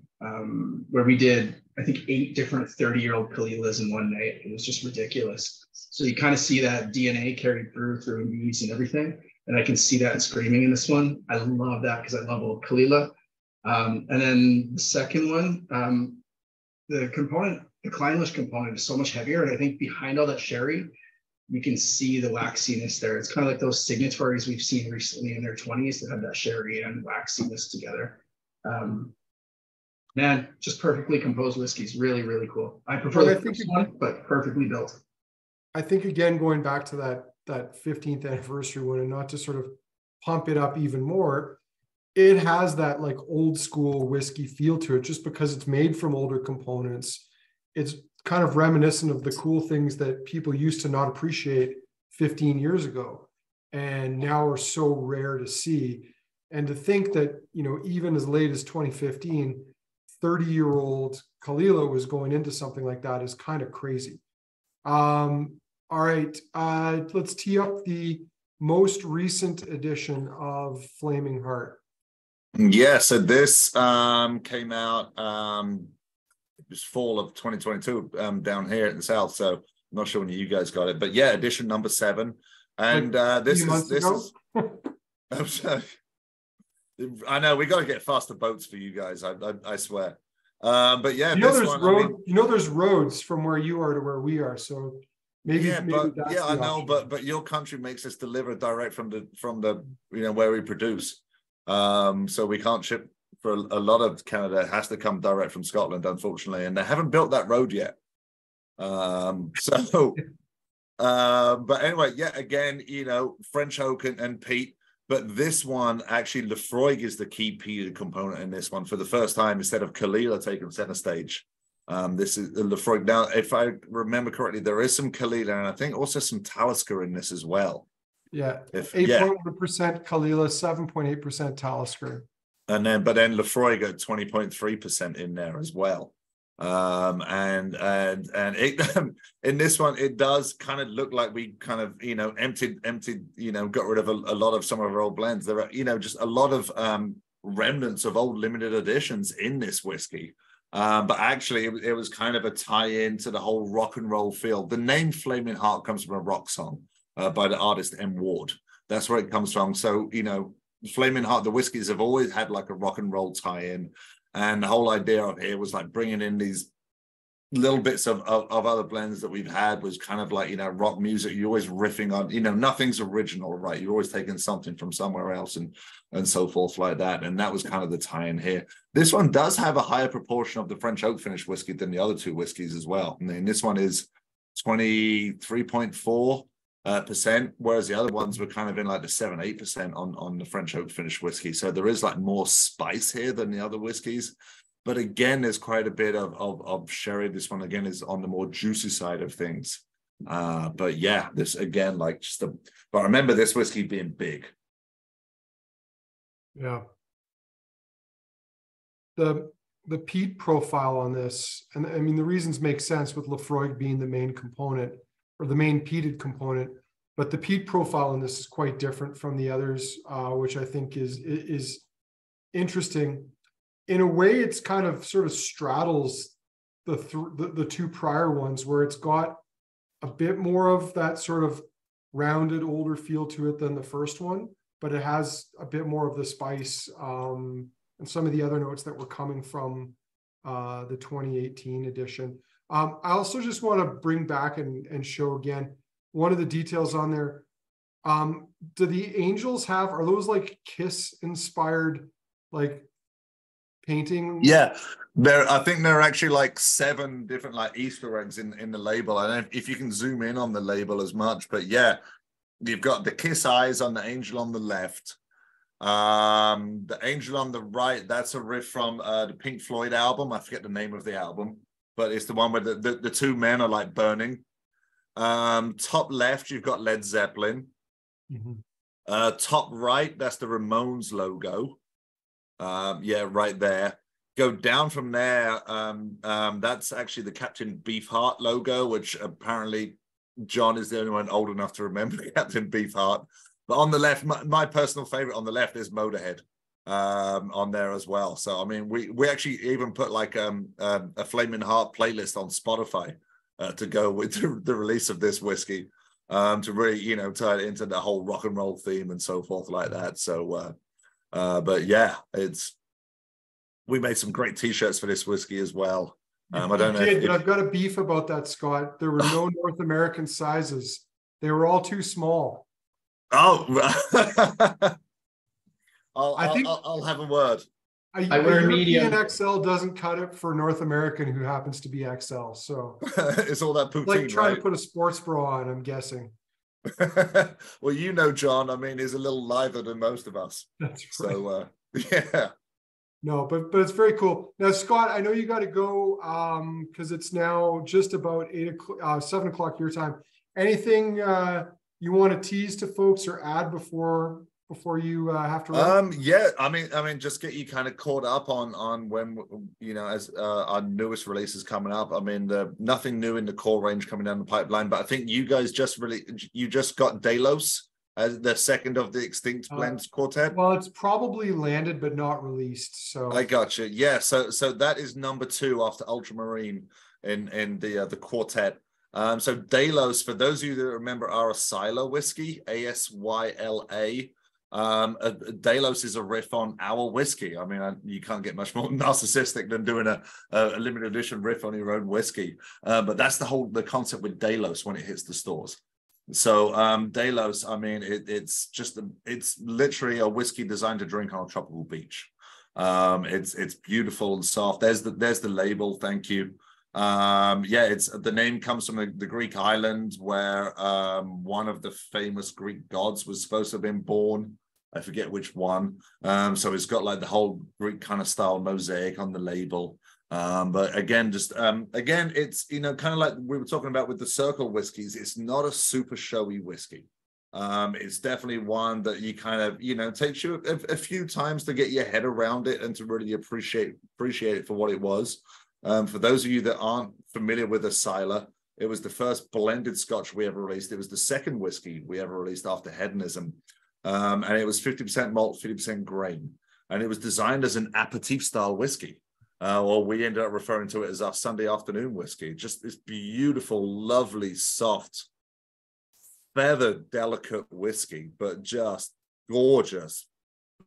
where we did, I think, 8 different 30-year-old Kalilas in one night. It was just ridiculous. So you kind of see that DNA carried through yeast and everything. And I can see that screaming in this one. I love that because I love old Kalila. And then the second one, the component the Clynelish component is so much heavier. And I think behind all that sherry, you can see the waxiness there. It's kind of like those signatories we've seen recently in their 20s that have that sherry and waxiness together. Man, just perfectly composed whiskeys. Really, really cool. I prefer the first one, but perfectly built. I think, again, going back to that 15th anniversary one, and not to sort of pump it up even more, it has that like old school whiskey feel to it just because it's made from older components. It's kind of reminiscent of the cool things that people used to not appreciate 15 years ago and now are so rare to see. And to think that, you know, even as late as 2015, 30-year-old Kalila was going into something like that is kind of crazy. All right, let's tee up the most recent edition of Flaming Heart. Yeah, so this came out, it was fall of 2022 down here in the south. So I'm not sure when you guys got it, but yeah, edition number 7. And this is I'm sorry. I know we got to get faster boats for you guys. I swear. But yeah, you know, there's roads from where you are to where we are. So maybe I know, but your country makes us deliver direct from the you know where we produce. So we can't ship for a lot of Canada. It has to come direct from Scotland, unfortunately, and they haven't built that road yet. But anyway, yeah, again, you know, French oak and peat. But this one, actually, Lefroy is the key peated component in this one for the first time instead of Kalila taking center stage. This is the Lefroy. Now, if I remember correctly, there is some Kalila and I think also some Talisker in this as well. Yeah, 8.1% Kalila, 7.8% Talisker. And then Lefroy got 20.3% in there as well. And it in this one it does kind of look like we kind of, you know, emptied, you know, got rid of a lot of some of our old blends. There are, you know, just a lot of remnants of old limited editions in this whiskey. But actually it was kind of a tie-in to the whole rock and roll feel. The name Flaming Heart comes from a rock song by the artist M. Ward. That's where it comes from. So, you know, Flaming Heart, the whiskeys have always had like a rock and roll tie-in. And the whole idea of here was like bringing in these little bits of other blends that we've had was kind of like, you know, rock music. You're always riffing on, you know, nothing's original, right? You're always taking something from somewhere else and so forth like that. And that was kind of the tie-in here. This one does have a higher proportion of the French oak finish whiskey than the other two whiskeys as well. And then this one is 23.4%, whereas the other ones were kind of in like the 7-8% on the French oak finish whiskey. So there is like more spice here than the other whiskeys. But again, there's quite a bit of sherry. This one again is on the more juicy side of things. But yeah, this again, like but remember this whiskey being big. Yeah. The peat profile on this, and I mean the reasons make sense with Lefroy being the main component or the main peated component, but the peat profile in this is quite different from the others, which I think is interesting. In a way, it's kind of sort of straddles the two prior ones, where it's got a bit more of that sort of rounded, older feel to it than the first one, but it has a bit more of the spice and some of the other notes that were coming from the 2018 edition. I also just want to bring back and show again one of the details on there. Do the angels are those like Kiss inspired like painting? Yeah, I think there are actually like 7 different like Easter eggs in the label. I don't know if you can zoom in on the label as much, but yeah, you've got the Kiss eyes on the angel on the left. The angel on the right, that's a riff from the Pink Floyd album. I forget the name of the album, but it's the one where the two men are like burning. Top left, you've got Led Zeppelin. Mm-hmm. Top right, that's the Ramones logo. Yeah, right there. Go down from there. That's actually the Captain Beefheart logo, which apparently John is the only one old enough to remember Captain Beefheart. But on the left, my personal favorite on the left is Motorhead on there as well. So I mean, we actually even put like a Flaming Heart playlist on Spotify to go with the release of this whiskey to really, you know, tie it into the whole rock and roll theme and so forth like that. So but yeah, we made some great t-shirts for this whiskey as well. I don't know did, but I've got a beef about that, Scott. There were no North American sizes. They were all too small. Oh, I think I'll have a word. I wear European medium. XL doesn't cut it for North American who happens to be XL. So It's all that poutine, like trying right? to put a sports bra on, I'm guessing. Well, you know, John, I mean, he's a little lighter than most of us. That's right. So, yeah. No, but it's very cool. Now, Scott, I know you got to go because it's now just about 7 o'clock your time. Anything you want to tease to folks or add before you have to run? Yeah, I mean, just get you kind of caught up on when, you know, as our newest release is coming up. I mean, nothing new in the core range coming down the pipeline, but I think you guys just got Delos as the second of the Extinct Blends quartet. Well, it's probably landed but not released. So I got you. Yeah, so that is number 2 after Ultramarine in the quartet. So Delos, for those of you that remember, our Asyla whiskey, ASYLA. Delos is a riff on our whiskey. I mean, you can't get much more narcissistic than doing a limited edition riff on your own whiskey. But that's the concept with Delos when it hits the stores. So Delos, I mean, it's literally a whiskey designed to drink on a tropical beach. It's beautiful and soft. There's the label. Thank you. Yeah, the name comes from the Greek island where one of the famous Greek gods was supposed to have been born. I forget which one. So it's got like the whole Greek kind of style mosaic on the label. But again, it's, you know, kind of like we were talking about with the Circle whiskeys. It's not a super showy whiskey. It's definitely one that you kind of, you know, takes you a few times to get your head around it and to really appreciate it for what it was. For those of you that aren't familiar with Asyla, it was the first blended Scotch we ever released. It was the second whiskey we ever released after Hedonism. And it was 50% malt, 50% grain. And it was designed as an aperitif style whiskey. Or we ended up referring to it as our Sunday afternoon whiskey. Just this beautiful, lovely, soft, feathered, delicate whiskey, but just gorgeous.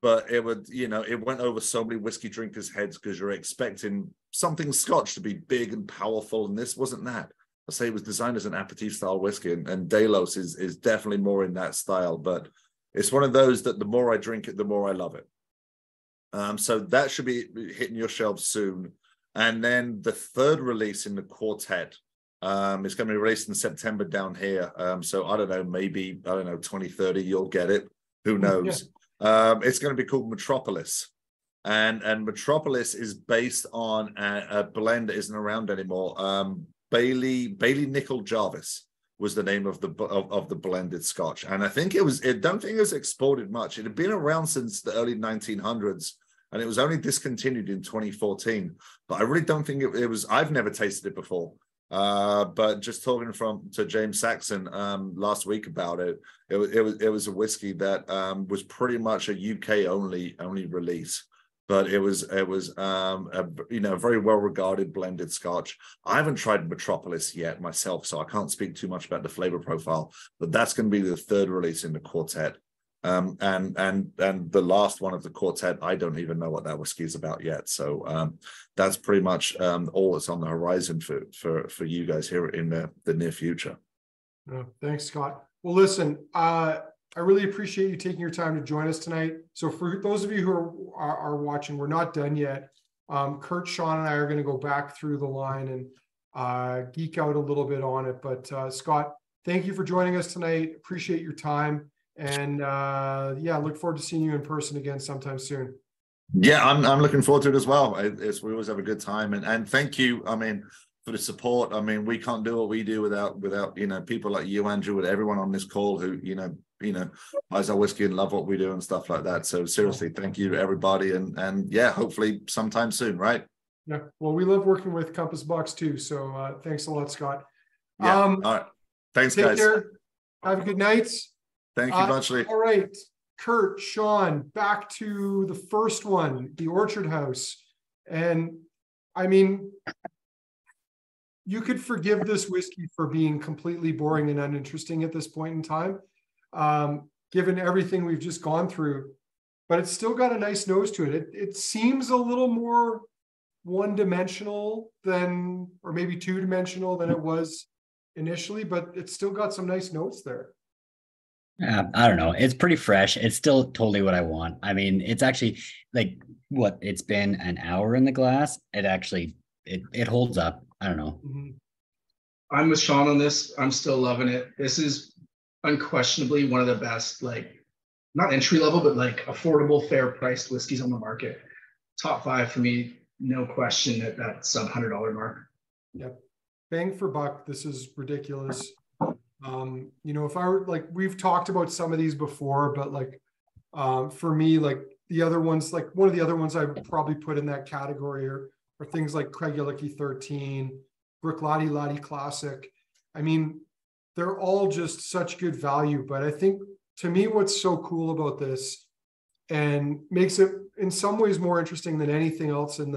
But it would, you know, it went over so many whiskey drinkers' heads because you're expecting something Scotch to be big and powerful, and this wasn't that. I say it was designed as an aperitif style whiskey, and Delos is definitely more in that style. But it's one of those that the more I drink it, the more I love it. So that should be hitting your shelves soon. And then the third release in the quartet is going to be released in September down here. So I don't know, maybe 2030 you'll get it. Who knows? Yeah. It's going to be called Metropolis. And Metropolis is based on a blend that isn't around anymore. Bailey Nickel Jarvis was the name of the blended Scotch, and I don't think it was exported much. It had been around since the early 1900s, and it was only discontinued in 2014. But I really don't think it was. I've never tasted it before. But just talking to James Saxon last week about it, it was a whiskey that was pretty much a UK only release. But it was a very well regarded blended Scotch. I haven't tried Metropolis yet myself, so I can't speak too much about the flavor profile. But that's going to be the third release in the quartet, and the last one of the quartet. I don't even know what that whiskey is about yet. So that's pretty much all that's on the horizon for you guys here in the near future. Oh, thanks, Scott. Well, listen. I really appreciate you taking your time to join us tonight. So for those of you who are watching, we're not done yet. Kurt, Sean, and I are going to go back through the line and geek out a little bit on it. But Scott, thank you for joining us tonight. Appreciate your time. And look forward to seeing you in person again sometime soon. Yeah, I'm looking forward to it as well. We always have a good time. And thank you, I mean, for the support. I mean, we can't do what we do without people like you, Andrew, and everyone on this call who, buys our whiskey and love what we do and stuff like that. So seriously, thank you to everybody. And yeah, hopefully sometime soon, right? Yeah. Well, we love working with Compass Box too. So thanks a lot, Scott. Yeah. All right. Thanks, take guys. Care. Have a good night. Thank you muchly. All right. Kurt, Sean, back to the first one, the Orchard House. And I mean, you could forgive this whiskey for being completely boring and uninteresting at this point in time, given everything we've just gone through, but it's still got a nice nose to it. It seems a little more one-dimensional than, or maybe two-dimensional than it was initially, but it's still got some nice notes there. I don't know. It's pretty fresh. It's still totally what I want. I mean, it's actually like what it's been an hour in the glass. It actually it holds up. I don't know. Mhm. I'm with Sean on this. I'm still loving it. This is unquestionably one of the best, like not entry level, but like affordable, fair priced whiskeys on the market. Top 5 for me, no question at that sub $100 mark. Yep. Bang for buck. This is ridiculous. You know, if I were like, we've talked about some of these before, but like, for me, like the other ones, like one of the other ones I would probably put in that category are things like Craig Ellis 13, Bruichladdich Laddie Classic. I mean, they're all just such good value, but I think to me, what's so cool about this and makes it in some ways more interesting than anything else in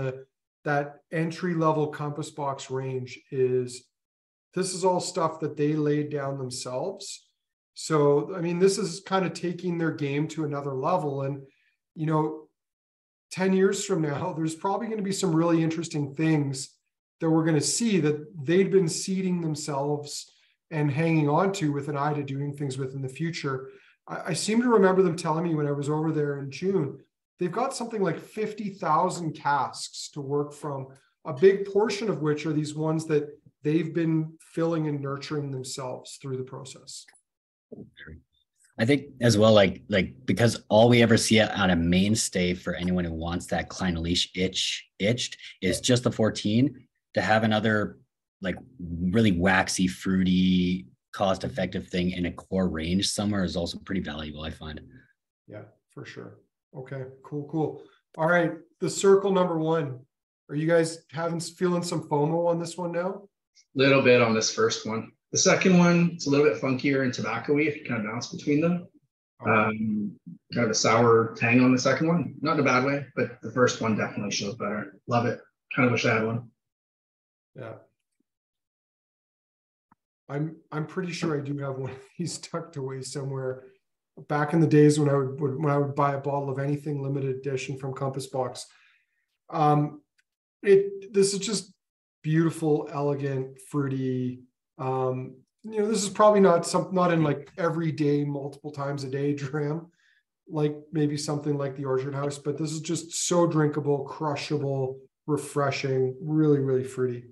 that entry level Compass Box range is this is all stuff that they laid down themselves. So, I mean, this is kind of taking their game to another level. And, you know, 10 years from now, there's probably going to be some really interesting things that we're going to see that they'd been seeding themselves and hanging on to with an eye to doing things with in the future. I seem to remember them telling me when I was over there in June, they've got something like 50,000 casks to work from, a big portion of which are these ones that they've been filling and nurturing themselves through the process. I think as well, like because all we ever see on a mainstay for anyone who wants that Klein Leash itched is just the 14. To have another like really waxy, fruity, cost-effective thing in a core range somewhere is also pretty valuable, I find. Yeah, for sure. Okay, cool. All right, the circle number 1. Are you guys feeling some FOMO on this one now? Little bit on this first one. The second one, it's a little bit funkier and tobacco-y if you kind of bounce between them. Kind of a sour tang on the second one. Not in a bad way, but the first one definitely shows better. Love it. Kind of wish I had one. Yeah. I'm pretty sure I do have one of these tucked away somewhere. Back in the days when I would buy a bottle of anything limited edition from Compass Box. This is just beautiful, elegant, fruity. You know, this is probably not in like every day, multiple times a day dram, like maybe something like the Orchard House, but this is just so drinkable, crushable, refreshing, really, really fruity.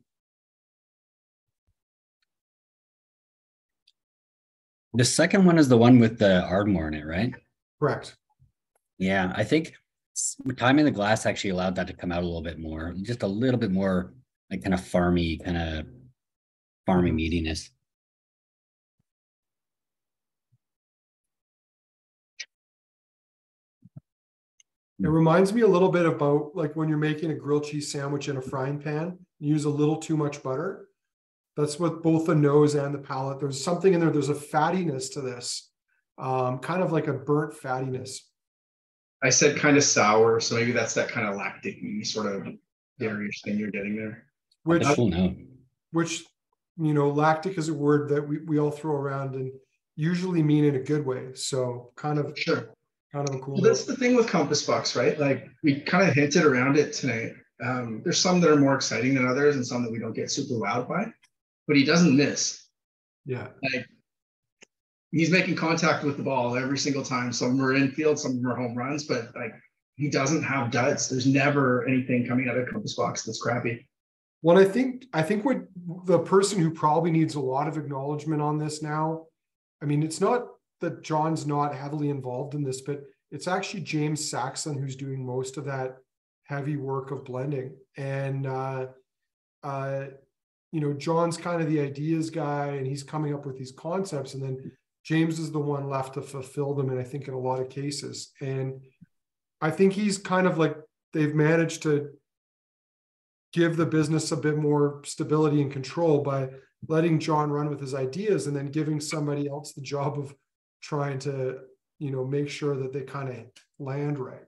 The second one is the one with the Ardmore in it, right? Correct. Yeah, I think time in the glass actually allowed that to come out a little bit more, just a little bit more like kind of farmy meatiness. It reminds me a little bit about like when you're making a grilled cheese sandwich in a frying pan, you use a little too much butter. That's what both the nose and the palate. There's something in there. There's a fattiness to this, kind of like a burnt fattiness. I said kind of sour, so maybe that's that kind of lactic sort of dairy-ish thing you're getting there. Which, cool note. Which, you know, lactic is a word that we all throw around and usually mean in a good way. So kind of sure. Kind of a cool. Well, that's the thing with Compass Box, right? Like we kind of hinted around it tonight. There's some that are more exciting than others and some that we don't get super wowed by, but he doesn't miss. Yeah. Like he's making contact with the ball every single time. Some are infield, some are home runs, but like he doesn't have duds. There's never anything coming out of Compass Box that's crappy. Well, I think what the person who probably needs a lot of acknowledgement on this now, I mean, it's not that John's not heavily involved in this, but it's actually James Saxon who's doing most of that heavy work of blending. And, you know, John's kind of the ideas guy and he's coming up with these concepts. And then James is the one left to fulfill them. And I think in a lot of cases, and I think he's kind of like, they've managed to give the business a bit more stability and control by letting John run with his ideas and then giving somebody else the job of trying to, you know, make sure that they kind of land right.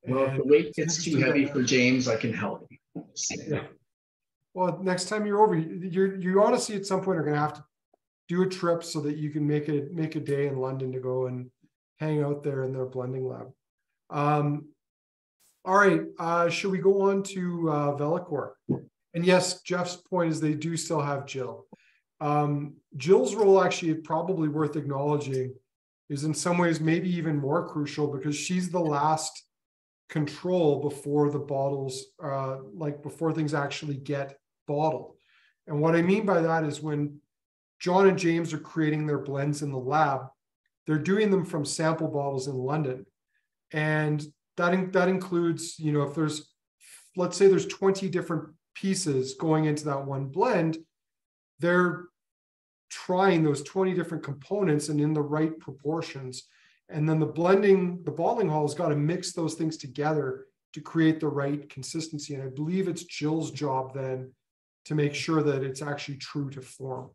Well, if the weight gets too heavy for James, I can help. Yeah. Well, next time you're over, you honestly at some point are going to have to do a trip so that you can make a day in London to go and hang out there in their blending lab. All right. Should we go on to Vellichor? And yes, Jeff's point is they do still have Jill. Jill's role, actually probably worth acknowledging, is in some ways maybe even more crucial because she's the last control before the bottles, like before things actually get bottled. And what I mean by that is when John and James are creating their blends in the lab, they're doing them from sample bottles in London. And that includes, you know, if there's, let's say there's 20 different pieces going into that one blend, they're trying those 20 different components and in the right proportions. And then the bottling hall has got to mix those things together to create the right consistency. And I believe it's Jill's job then to make sure that it's actually true to form.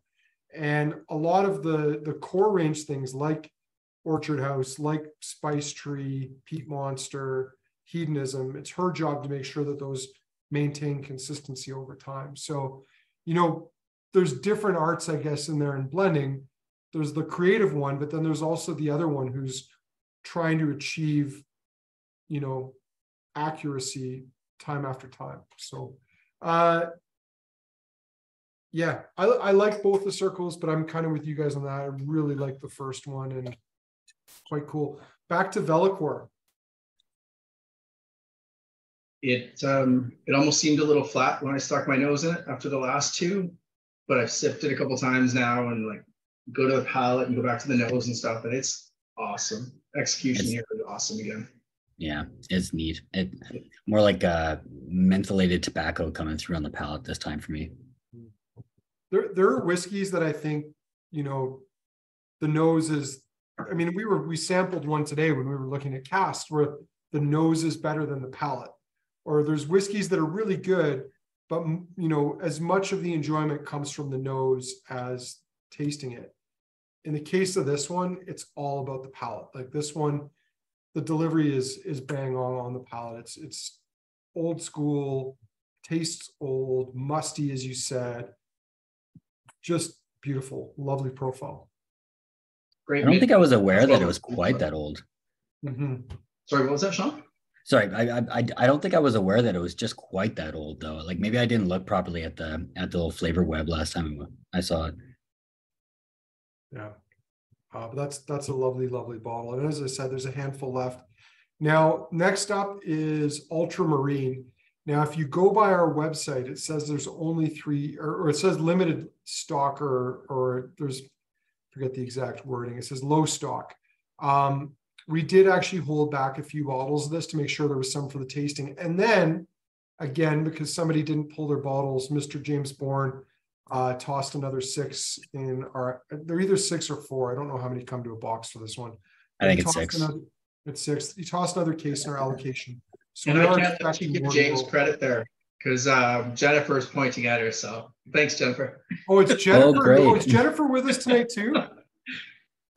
And a lot of the core range things like Orchard House, like Spice Tree, Peat Monster, Hedonism, it's her job to make sure that those maintain consistency over time. So, you know, there's different arts, I guess, in there in blending. There's the creative one, but then there's also the other one who's trying to achieve, you know, accuracy time after time. So, yeah, I like both the circles, but I'm kind of with you guys on that. I really like the first one and quite cool. Back to Vellichor. It almost seemed a little flat when I stuck my nose in it after the last two, but I've sipped it a couple times now and like go to the palate and go back to the nose and stuff, and it's awesome. Execution here is awesome again. Yeah, it's neat. It more like mentholated tobacco coming through on the palate this time for me. There are whiskeys that I think, you know, the nose is, I mean, we sampled one today when we were looking at cast where the nose is better than the palate. Or there's whiskeys that are really good, but, you know, as much of the enjoyment comes from the nose as tasting it. In the case of this one, it's all about the palate. Like this one, the delivery is bang on the palate. It's old school, tastes old, musty, as you said. Just beautiful, lovely profile. Great. I don't think I was aware that it was quite that old. Mm-hmm. Sorry, what was that, Sean? Sorry, I don't think I was aware that it was just quite that old though. Like maybe I didn't look properly at the little flavor web last time I saw it. Yeah, but that's a lovely bottle. And as I said, there's a handful left. Now, next up is Ultramarine. Now, if you go by our website, it says there's only 3, or it says limited stock, or there's, forget the exact wording. It says low stock. We did actually hold back a few bottles of this to make sure there was some for the tasting. And then, again, because somebody didn't pull their bottles, Mr. James Bourne tossed another 6 in our, they're either 6 or 4. I don't know how many come to a box for this one. I think it's 6. It's 6. He tossed another case in our allocation. So and I can't actually give James credit there because Jennifer is pointing at her. So thanks, Jennifer. Oh, it's Jennifer. Oh, great. Oh, it's Jennifer with us tonight too.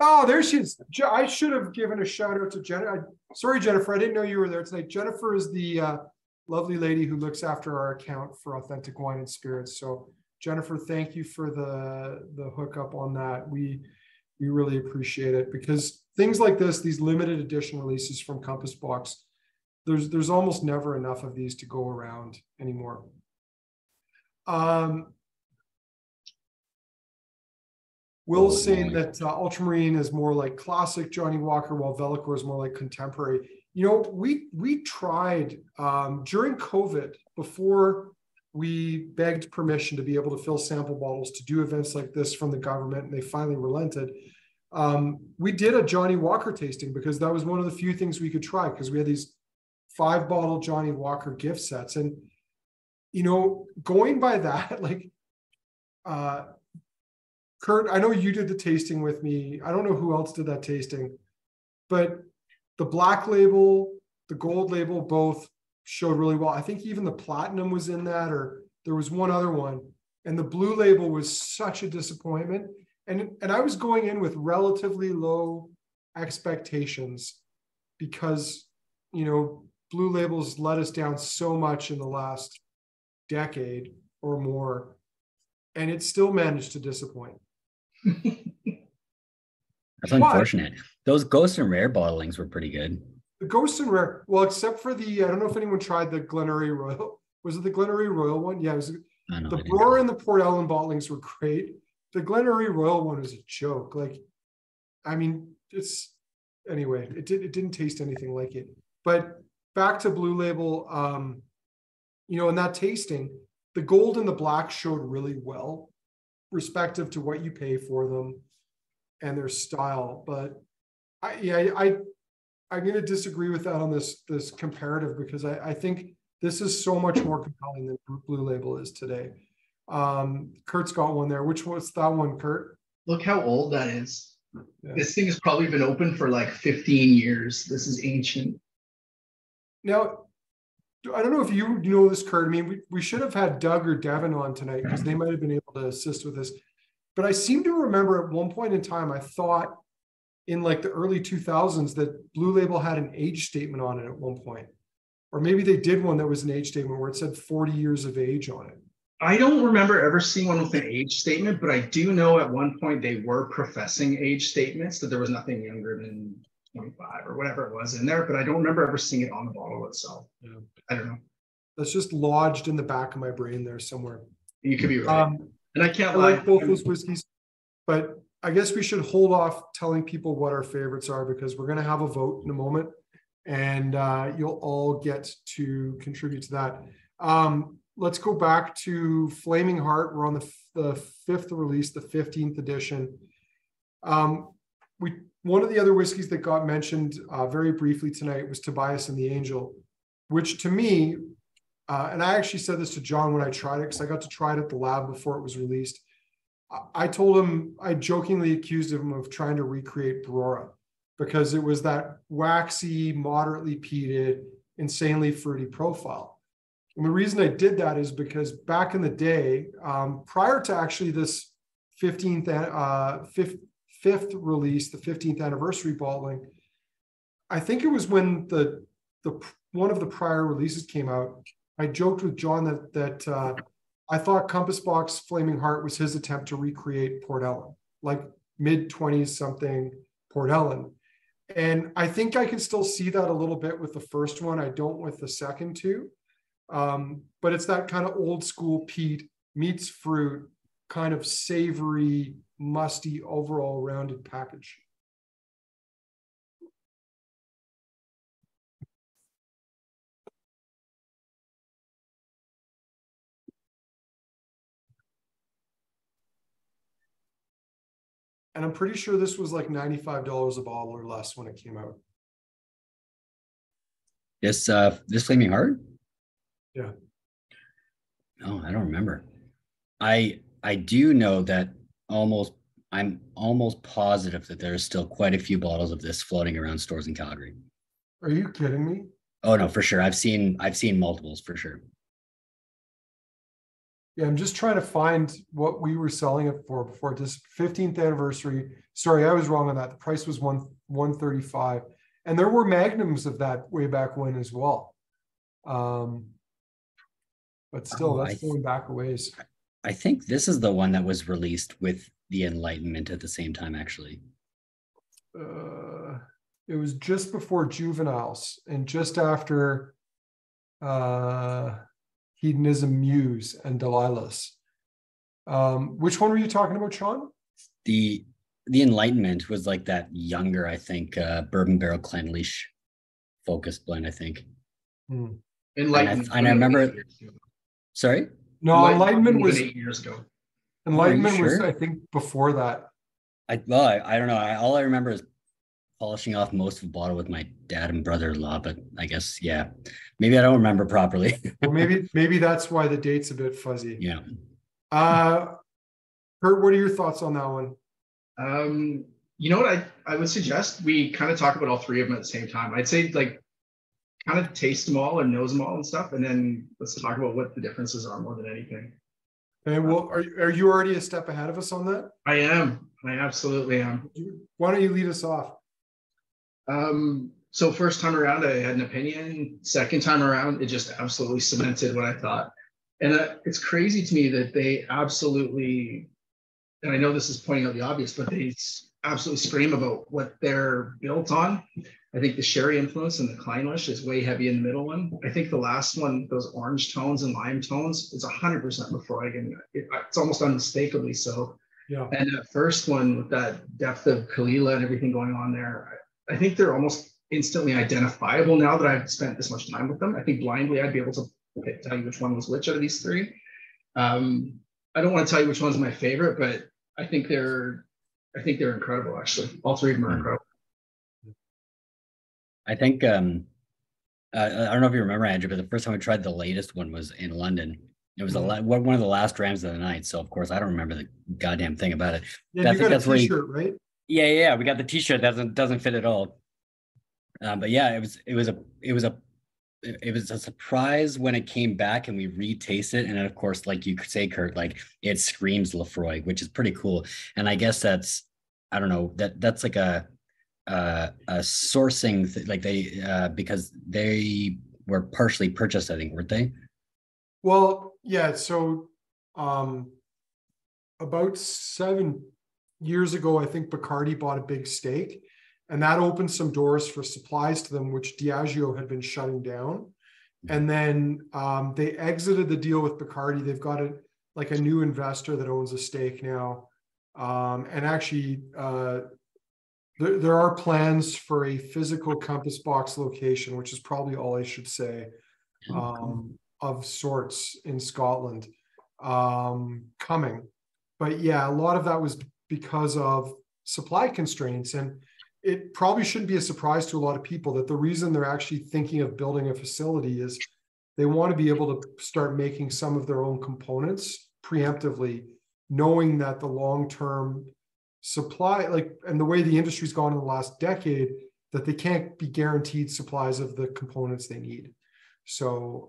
Oh, there she is. I should have given a shout out to Jennifer. Sorry, Jennifer. I didn't know you were there tonight. Jennifer is the lovely lady who looks after our account for Authentic Wine and Spirits. So Jennifer, thank you for the hookup on that. We really appreciate it because things like this, these limited edition releases from Compass Box, there's almost never enough of these to go around anymore. Will's saying that Ultramarine is more like classic Johnny Walker, while Vellichor is more like contemporary. You know, we tried during COVID, before we begged permission to be able to fill sample bottles to do events like this from the government, and they finally relented. We did a Johnny Walker tasting because that was one of the few things we could try because we had these 5-bottle Johnny Walker gift sets. And, you know, going by that, like, Kurt, I know you did the tasting with me. I don't know who else did that tasting, but the black label, the gold label, both showed really well. I think even the platinum was in that, or there was one other one. And the blue label was such a disappointment. And I was going in with relatively low expectations because, you know, blue labels let us down so much in the last decade or more, and it still managed to disappoint. That's unfortunate. Those Ghost and Rare bottlings were pretty good. The Ghost and Rare, well, except for I don't know if anyone tried the Glengarry Royal. Was it the Glengarry Royal one? Yeah, it was. The Brewer and the Port Ellen bottlings were great. The Glengarry Royal one was a joke. Like, I mean, anyway, it didn't taste anything like it. But back to Blue Label, in that tasting, the gold and the black showed really well, respective to what you pay for them and their style. But I'm going to disagree with that on this comparative, because I think this is so much more compelling than Blue Label is today. Kurt's got one there. Which was that one, Kurt? Look how old that is. Yeah. This thing has probably been open for like 15 years. This is ancient. Now, I don't know if you know this, Kurt. I mean, we should have had Doug or Devin on tonight, because they might have been able to assist with this. But I seem to remember at one point in time, I thought in like the early 2000s that Blue Label had an age statement on it at one point. Or maybe they did one that was an age statement where it said 40 years of age on it. I don't remember ever seeing one with an age statement, but I do know at one point they were professing age statements, that there was nothing younger than 25 or whatever it was in there, but I don't remember ever seeing it on the bottle itself. Yeah. I don't know. That's just lodged in the back of my brain there somewhere. You could be right. And I can't lie. I like both those whiskeys, but I guess we should hold off telling people what our favorites are, because we're going to have a vote in a moment, and you'll all get to contribute to that. Let's go back to Flaming Heart. We're on the fifth release, the 15th edition. One of the other whiskeys that got mentioned very briefly tonight was Tobias and the Angel, which to me, and I actually said this to John when I tried it, because I got to try it at the lab before it was released. I told him, I jokingly accused him of trying to recreate Barora, because it was that waxy, moderately peated, insanely fruity profile. And the reason I did that is because back in the day, prior to actually this 15th, fifth release, the 15th anniversary bottling, I think it was when the one of the prior releases came out, I joked with John that I thought Compass Box Flaming Heart was his attempt to recreate Port Ellen, like mid-20s something Port Ellen. And I think I can still see that a little bit with the first one. I don't with the second two. But it's that kind of old school peat meets fruit, kind of savory, musty, overall rounded package. And I'm pretty sure this was like $95 a bottle or less when it came out. This Flaming Heart? Yeah. No, I don't remember. I do know that I'm almost positive that there's still quite a few bottles of this floating around stores in Calgary. Are you kidding me? Oh no, for sure. I've seen multiples for sure. Yeah, I'm just trying to find what we were selling it for before this 15th anniversary. Sorry, I was wrong on that. The price was $135, and there were magnums of that way back when as well. But still, that's going back a ways. I think this is the one that was released with the Enlightenment at the same time, actually. It was just before Juveniles and just after Hedonism Muse and Delilah's. Which one were you talking about, Sean? The Enlightenment was like that younger, I think, bourbon barrel Clanleash focused blend, I think. Enlightenment. And I remember. Sorry? No, Enlightenment was 8 years ago. Enlightenment was, I think, before that. I don't know. All I remember is polishing off most of the bottle with my dad and brother-in-law, but I guess, yeah, maybe I don't remember properly. Well, maybe that's why the date's a bit fuzzy. Yeah. Kurt, what are your thoughts on that one? You know what I would suggest we kind of talk about all three of them at the same time. I'd say like kind of taste them all and nose them all and stuff, and then let's talk about what the differences are more than anything. And well, are you already a step ahead of us on that? I am. I absolutely am. Why don't you lead us off? So first time around, I had an opinion. Second time around, it just absolutely cemented what I thought. And it's crazy to me that they absolutely, and I know this is pointing out the obvious, but they absolutely scream about what they're built on. I think the sherry influence and the Kleinlish is way heavy in the middle one. I think the last one, those orange tones and lime tones, it's 100% Lefroy, and it's almost unmistakably so. Yeah. And that first one with that depth of Kalila and everything going on there, I think they're almost instantly identifiable now that I've spent this much time with them. I think blindly I'd be able to tell you which one was which out of these three. I don't want to tell you which one's my favorite, but I think they're incredible. Actually, all three of them are incredible. I think I don't know if you remember, Andrew, but the first time I tried the latest one was in London. It was one of the last drams of the night. So of course I don't remember the goddamn thing about it. Yeah, you got a t-shirt, right? Yeah. We got the t-shirt that doesn't fit at all. But yeah, it was a surprise when it came back and we retasted it. And then of course, like you could say, Kurt, like it screams Lefroy, which is pretty cool. And I guess that's, I don't know, that's like a sourcing like they because they were partially purchased, I think, weren't they? Well, yeah. So about 7 years ago, I think Bacardi bought a big stake, and that opened some doors for supplies to them, which Diageo had been shutting down. And then they exited the deal with Bacardi. They've got a new investor that owns a stake now. And actually, there are plans for a physical Compass Box location, which is probably all I should say, of sorts in Scotland coming. But yeah, a lot of that was because of supply constraints. And it probably shouldn't be a surprise to a lot of people that the reason they're actually thinking of building a facility is they want to be able to start making some of their own components preemptively, knowing that the long-term supply, and the way the industry's gone in the last decade, that they can't be guaranteed supplies of the components they need. So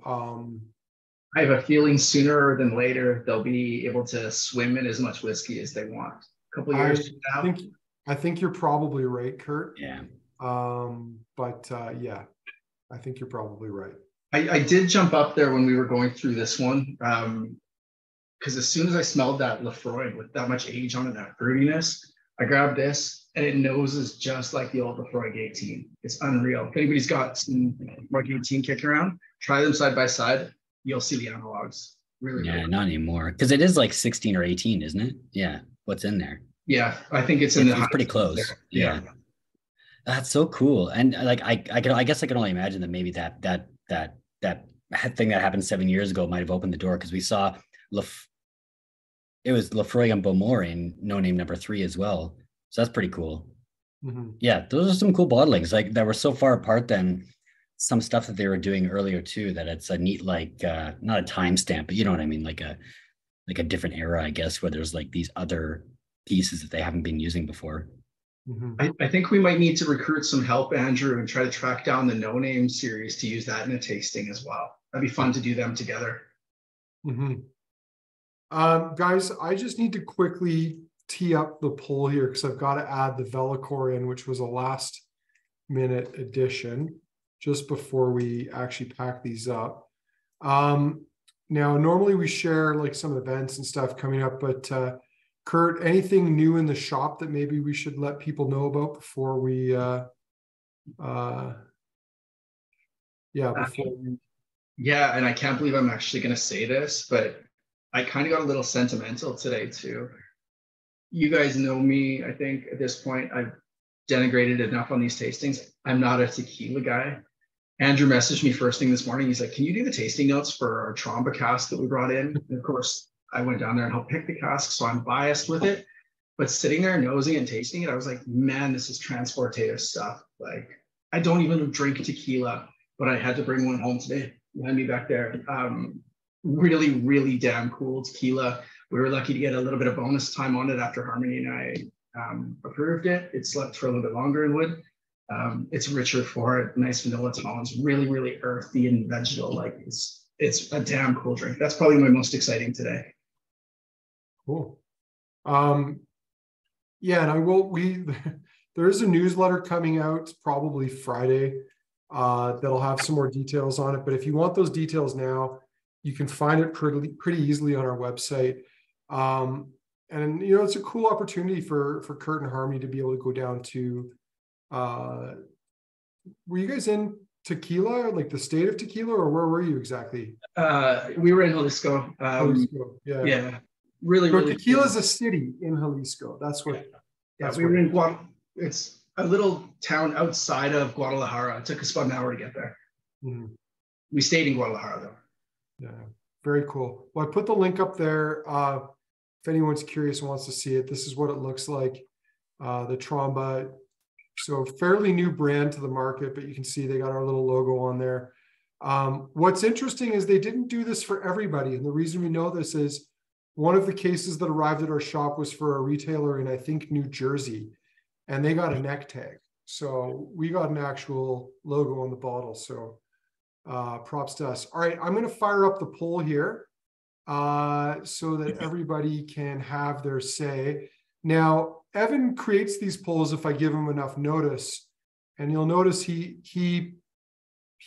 I have a feeling sooner than later they'll be able to swim in as much whiskey as they want. A couple of years from now. I think you're probably right, Kurt. Yeah. Yeah, I think you're probably right. I did jump up there when we were going through this one, because as soon as I smelled that Lefroy with that much age on it, that fruitiness, I grabbed this, and it noses just like the old Lefroy 18. It's unreal. If anybody's got some Lefroy 18 kicking around, try them side by side. You'll see the analogs. Really, yeah, not anymore, because it is like 16 or 18, isn't it? Yeah, what's in there? Yeah, I think it's pretty close. Yeah. That's so cool. And like I guess I can only imagine that maybe that thing that happened 7 years ago might have opened the door, because we saw it was Lefroy and Beaumont in No Name number 3 as well. So that's pretty cool. Mm-hmm. Yeah, those are some cool bottlings like that were so far apart than some stuff that they were doing earlier too, that it's a neat, like not a timestamp, but you know what I mean, like a different era, I guess, where there's like these other pieces that they haven't been using before. Mm-hmm. I think we might need to recruit some help, Andrew, and try to track down the No Name series to use that in a tasting as well. That'd be fun to do them together. Mm-hmm. Guys, I just need to quickly tee up the poll here because I've got to add the Vellichor in, which was a last minute addition just before we actually pack these up. Now, normally we share like some events and stuff coming up, but Kurt, anything new in the shop that maybe we should let people know about before we, Yeah, and I can't believe I'm actually going to say this, but I kind of got a little sentimental today too. You guys know me, I think at this point, I've denigrated enough on these tastings. I'm not a tequila guy. Andrew messaged me first thing this morning. He's like, can you do the tasting notes for our Tromba cask that we brought in? And of course, I went down there and helped pick the cask, so I'm biased with it. But sitting there nosing and tasting it, I was like, man, this is transportative stuff. Like, I don't even drink tequila, but I had to bring one home today. Behind me back there. Really, really damn cool tequila. We were lucky to get a little bit of bonus time on it after Harmony and I approved it. It slept for a little bit longer in wood. It's richer for it. Nice vanilla tones. Really, really earthy and vegetal. Like it's a damn cool drink. That's probably my most exciting today. Cool. Yeah, and there is a newsletter coming out probably Friday that'll have some more details on it. But if you want those details now, you can find it pretty easily on our website. And it's a cool opportunity for Kurt and Harmony to be able to go down to were you guys in tequila, like the state of tequila, or where were you exactly? We were in Jalisco. Jalisco, yeah. Yeah, really, So really. tequila is a city in Jalisco. That's what. Yeah, we were in It's a little town outside of Guadalajara. It took us about an hour to get there. Mm-hmm. We stayed in Guadalajara though. Yeah, very cool. Well, I put the link up there. If anyone's curious and wants to see it, this is what it looks like. The Tromba. So fairly new brand to the market, but you can see they got our little logo on there. What's interesting is they didn't do this for everybody. And the reason we know this is one of the cases that arrived at our shop was for a retailer in, I think, New Jersey, and they got a neck tag. So we got an actual logo on the bottle. So props to us. All right, I'm going to fire up the poll here so that everybody can have their say. Now, Evan creates these polls if I give him enough notice, and you'll notice he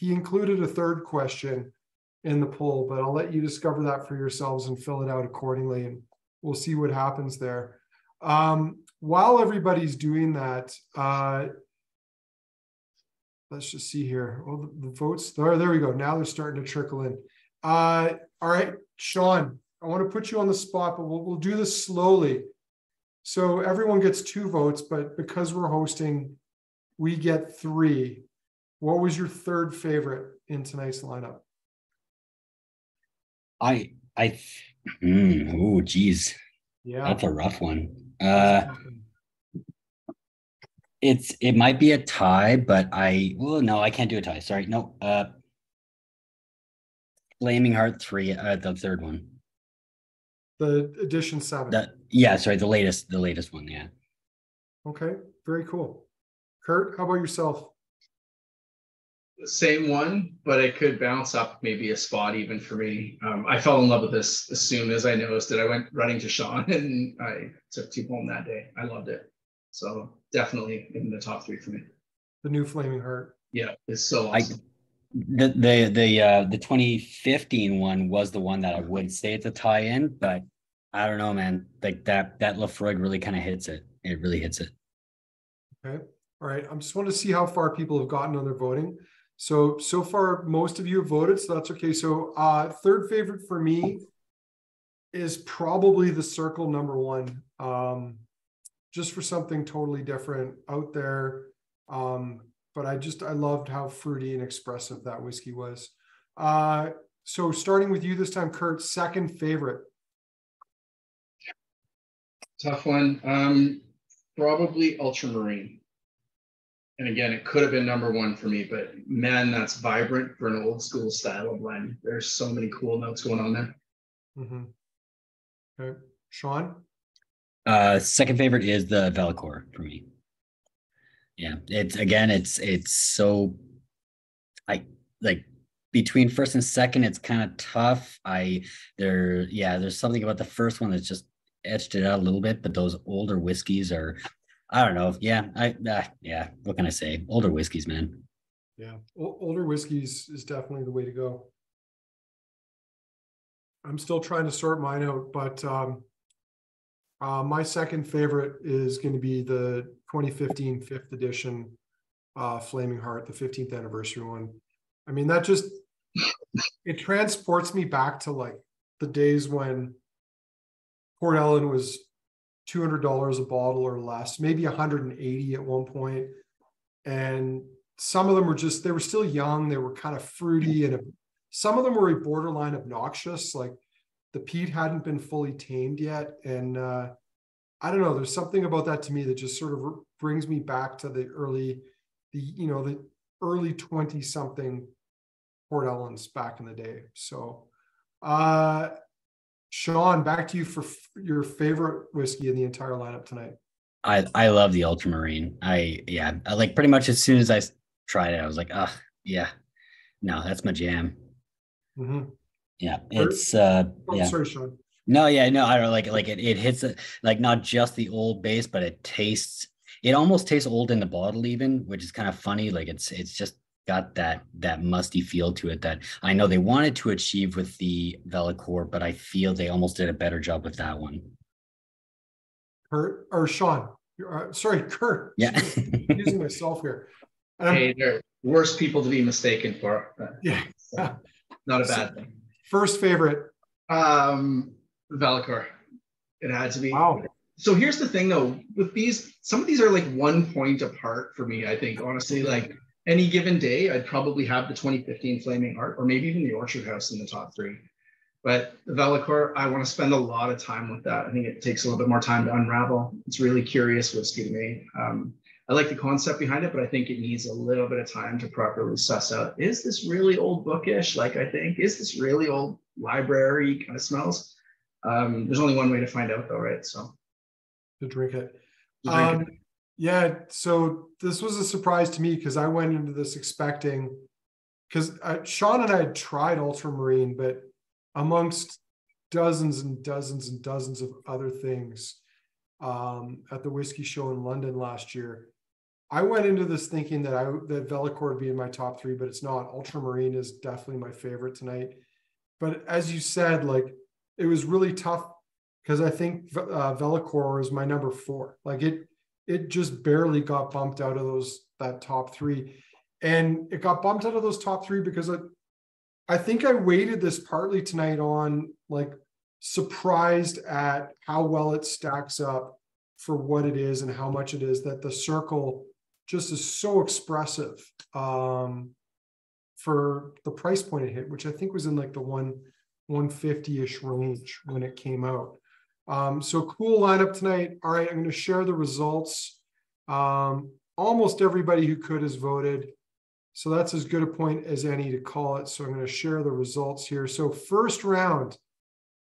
included a third question in the poll, but I'll let you discover that for yourselves and fill it out accordingly, and we'll see what happens there. While everybody's doing that, let's just see here. Oh, the votes, there we go. Now they're starting to trickle in. All right, Sean, I want to put you on the spot, but we'll do this slowly. So everyone gets 2 votes, but because we're hosting, we get 3. What was your third favorite in tonight's lineup? Oh, geez. Yeah. That's a rough one. It might be a tie, but no, I can't do a tie. Sorry. No. Flaming Heart 3, the third one. The edition 7. The latest one, yeah. Okay, very cool. Kurt, how about yourself? Same one, but it could bounce up maybe a spot even for me. I fell in love with this as soon as I noticed it. I went running to Sean and I took 2 home that day. I loved it. So definitely in the top 3 for me. The new Flaming Heart. Yeah, it's so awesome. The 2015 one was the one that I would say it's a tie-in, but I don't know, man. Like that Lafroig really kind of hits it. It really hits it. Okay. All right. I just want to see how far people have gotten on their voting. So far, most of you have voted, so that's okay. So third favorite for me is probably the Circle number 1. Just for something totally different out there. But I loved how fruity and expressive that whiskey was. So starting with you this time, Kurt, second favorite. Tough one. Probably Ultramarine. And again, it could have been number 1 for me, but man, that's vibrant for an old school style of blend. There's so many cool notes going on there. Mm-hmm. Okay. Sean? Second favorite is the Vellichor for me. Yeah, it's so like between first and second, it's kind of tough. There's something about the first one that's just etched it out a little bit, but those older whiskeys are, I don't know. Yeah, what can I say? Older whiskeys, man. Yeah, older whiskeys is definitely the way to go. I'm still trying to sort mine out, but my second favorite is going to be the 2015 5th edition Flaming Heart, the 15th anniversary one. I mean, that just, it transports me back to like the days when Port Ellen was $200 a bottle or less, maybe 180 at one point. And some of them were they were still young. They were kind of fruity, and some of them were borderline obnoxious. Like the peat hadn't been fully tamed yet. And I don't know, there's something about that to me that just sort of brings me back to the early 20 something Port Ellens back in the day. So Sean, back to you for your favorite whiskey in the entire lineup tonight. I love the Ultramarine. I like pretty much as soon as I tried it, I was like, yeah, no, that's my jam. Mm-hmm. Yeah, it's yeah. Sorry, Sean. No, I don't like it. It hits it like not just the old base, but it almost tastes old in the bottle even, which is kind of funny. Like it's just got that musty feel to it that I know they wanted to achieve with the Vellichor, but I feel they almost did a better job with that one. Kurt or Sean? Sorry, Kurt. Yeah, I'm using myself here. And Hey, they're worst people to be mistaken for. yeah. So, not a bad thing. First favorite. Vellichor. It had to be. Wow. So here's the thing though, with these, some of these are like 1 point apart for me, I think, honestly. Like any given day, I'd probably have the 2015 Flaming Heart or maybe even the Orchard House in the top 3. But the Vellichor, I want to spend a lot of time with that. I think it takes a little bit more time to unravel. It's really curious whiskey to me. I like the concept behind it, but I think it needs a little bit of time to properly suss out. Is this really old bookish? Like I think, is this really old library kind of smells? There's only one way to find out though, right? So To drink it. to drink it. Yeah, so this was a surprise to me because I went into this expecting, because Sean and I had tried Ultramarine, but amongst dozens and dozens and dozens of other things at the whiskey show in London last year, I went into this thinking that that Vellichor would be in my top 3, but it's not. Ultramarine is definitely my favorite tonight. But as you said, like it was really tough because I think Vellichor is my number 4. Like it just barely got bumped out of that top 3. And it got bumped out of those top 3 because I think I weighted this partly tonight on like surprised at how well it stacks up for what it is and how much it is, that the circle just is so expressive for the price point it hit, which I think was in like the 150-ish range when it came out. So cool lineup tonight. All right, I'm going to share the results. Almost everybody who could has voted. So that's as good a point as any to call it. So I'm going to share the results here. So first round,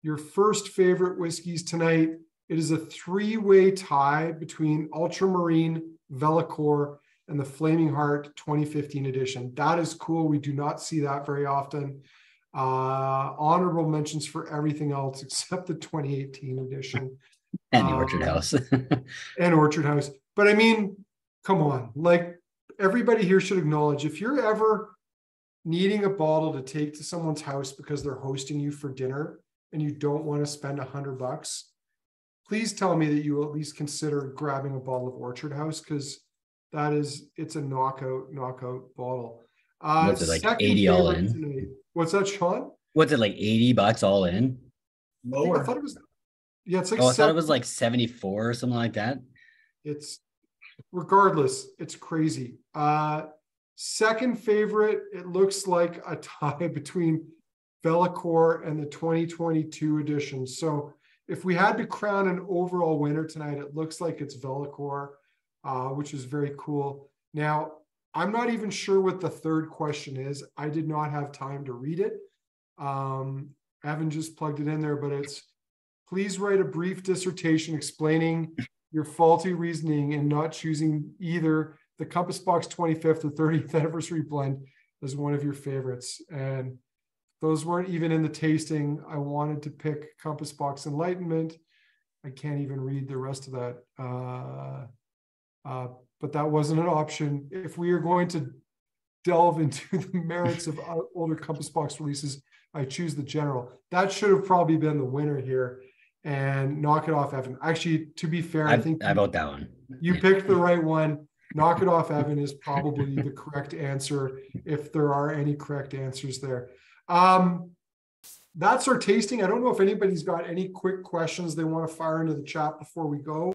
your first favorite whiskeys tonight. It is a 3-way tie between Ultramarine, Vellichor, and the Flaming Heart 2015 edition. That is cool. We do not see that very often. Honorable mentions for everything else except the 2018 edition. And the Orchard House. And Orchard House. But I mean, come on. Like everybody here should acknowledge, if you're ever needing a bottle to take to someone's house because they're hosting you for dinner and you don't want to spend $100, please tell me that you will at least consider grabbing a bottle of Orchard House, because it's a knockout bottle. What's it, like 80 all in? Tonight. What's that, Sean? What's it, like $80 all in? Lower. I thought it was, yeah, it's like, I thought it was like 74 or something like that. It's regardless, it's crazy. Second favorite, it looks like a tie between Vellichor and the 2022 edition. So if we had to crown an overall winner tonight, it looks like it's Vellichor, which is very cool. Now, I'm not even sure what the third question is. I did not have time to read it. Evan just plugged it in there, but it's, please write a brief dissertation explaining your faulty reasoning in not choosing either the Compass Box 25th or 30th anniversary blend as one of your favorites. And those weren't even in the tasting. I wanted to pick Compass Box Enlightenment. I can't even read the rest of that. But that wasn't an option. If we are going to delve into the merits of older Compass Box releases, I choose the General. That should have probably been the winner here. And knock it off, Evan. Actually, to be fair, I think I vote that one. You picked the right one. Knock it off, Evan, is probably the correct answer, if there are any correct answers there. That's our tasting. I don't know if anybody's got any quick questions they want to fire into the chat before we go.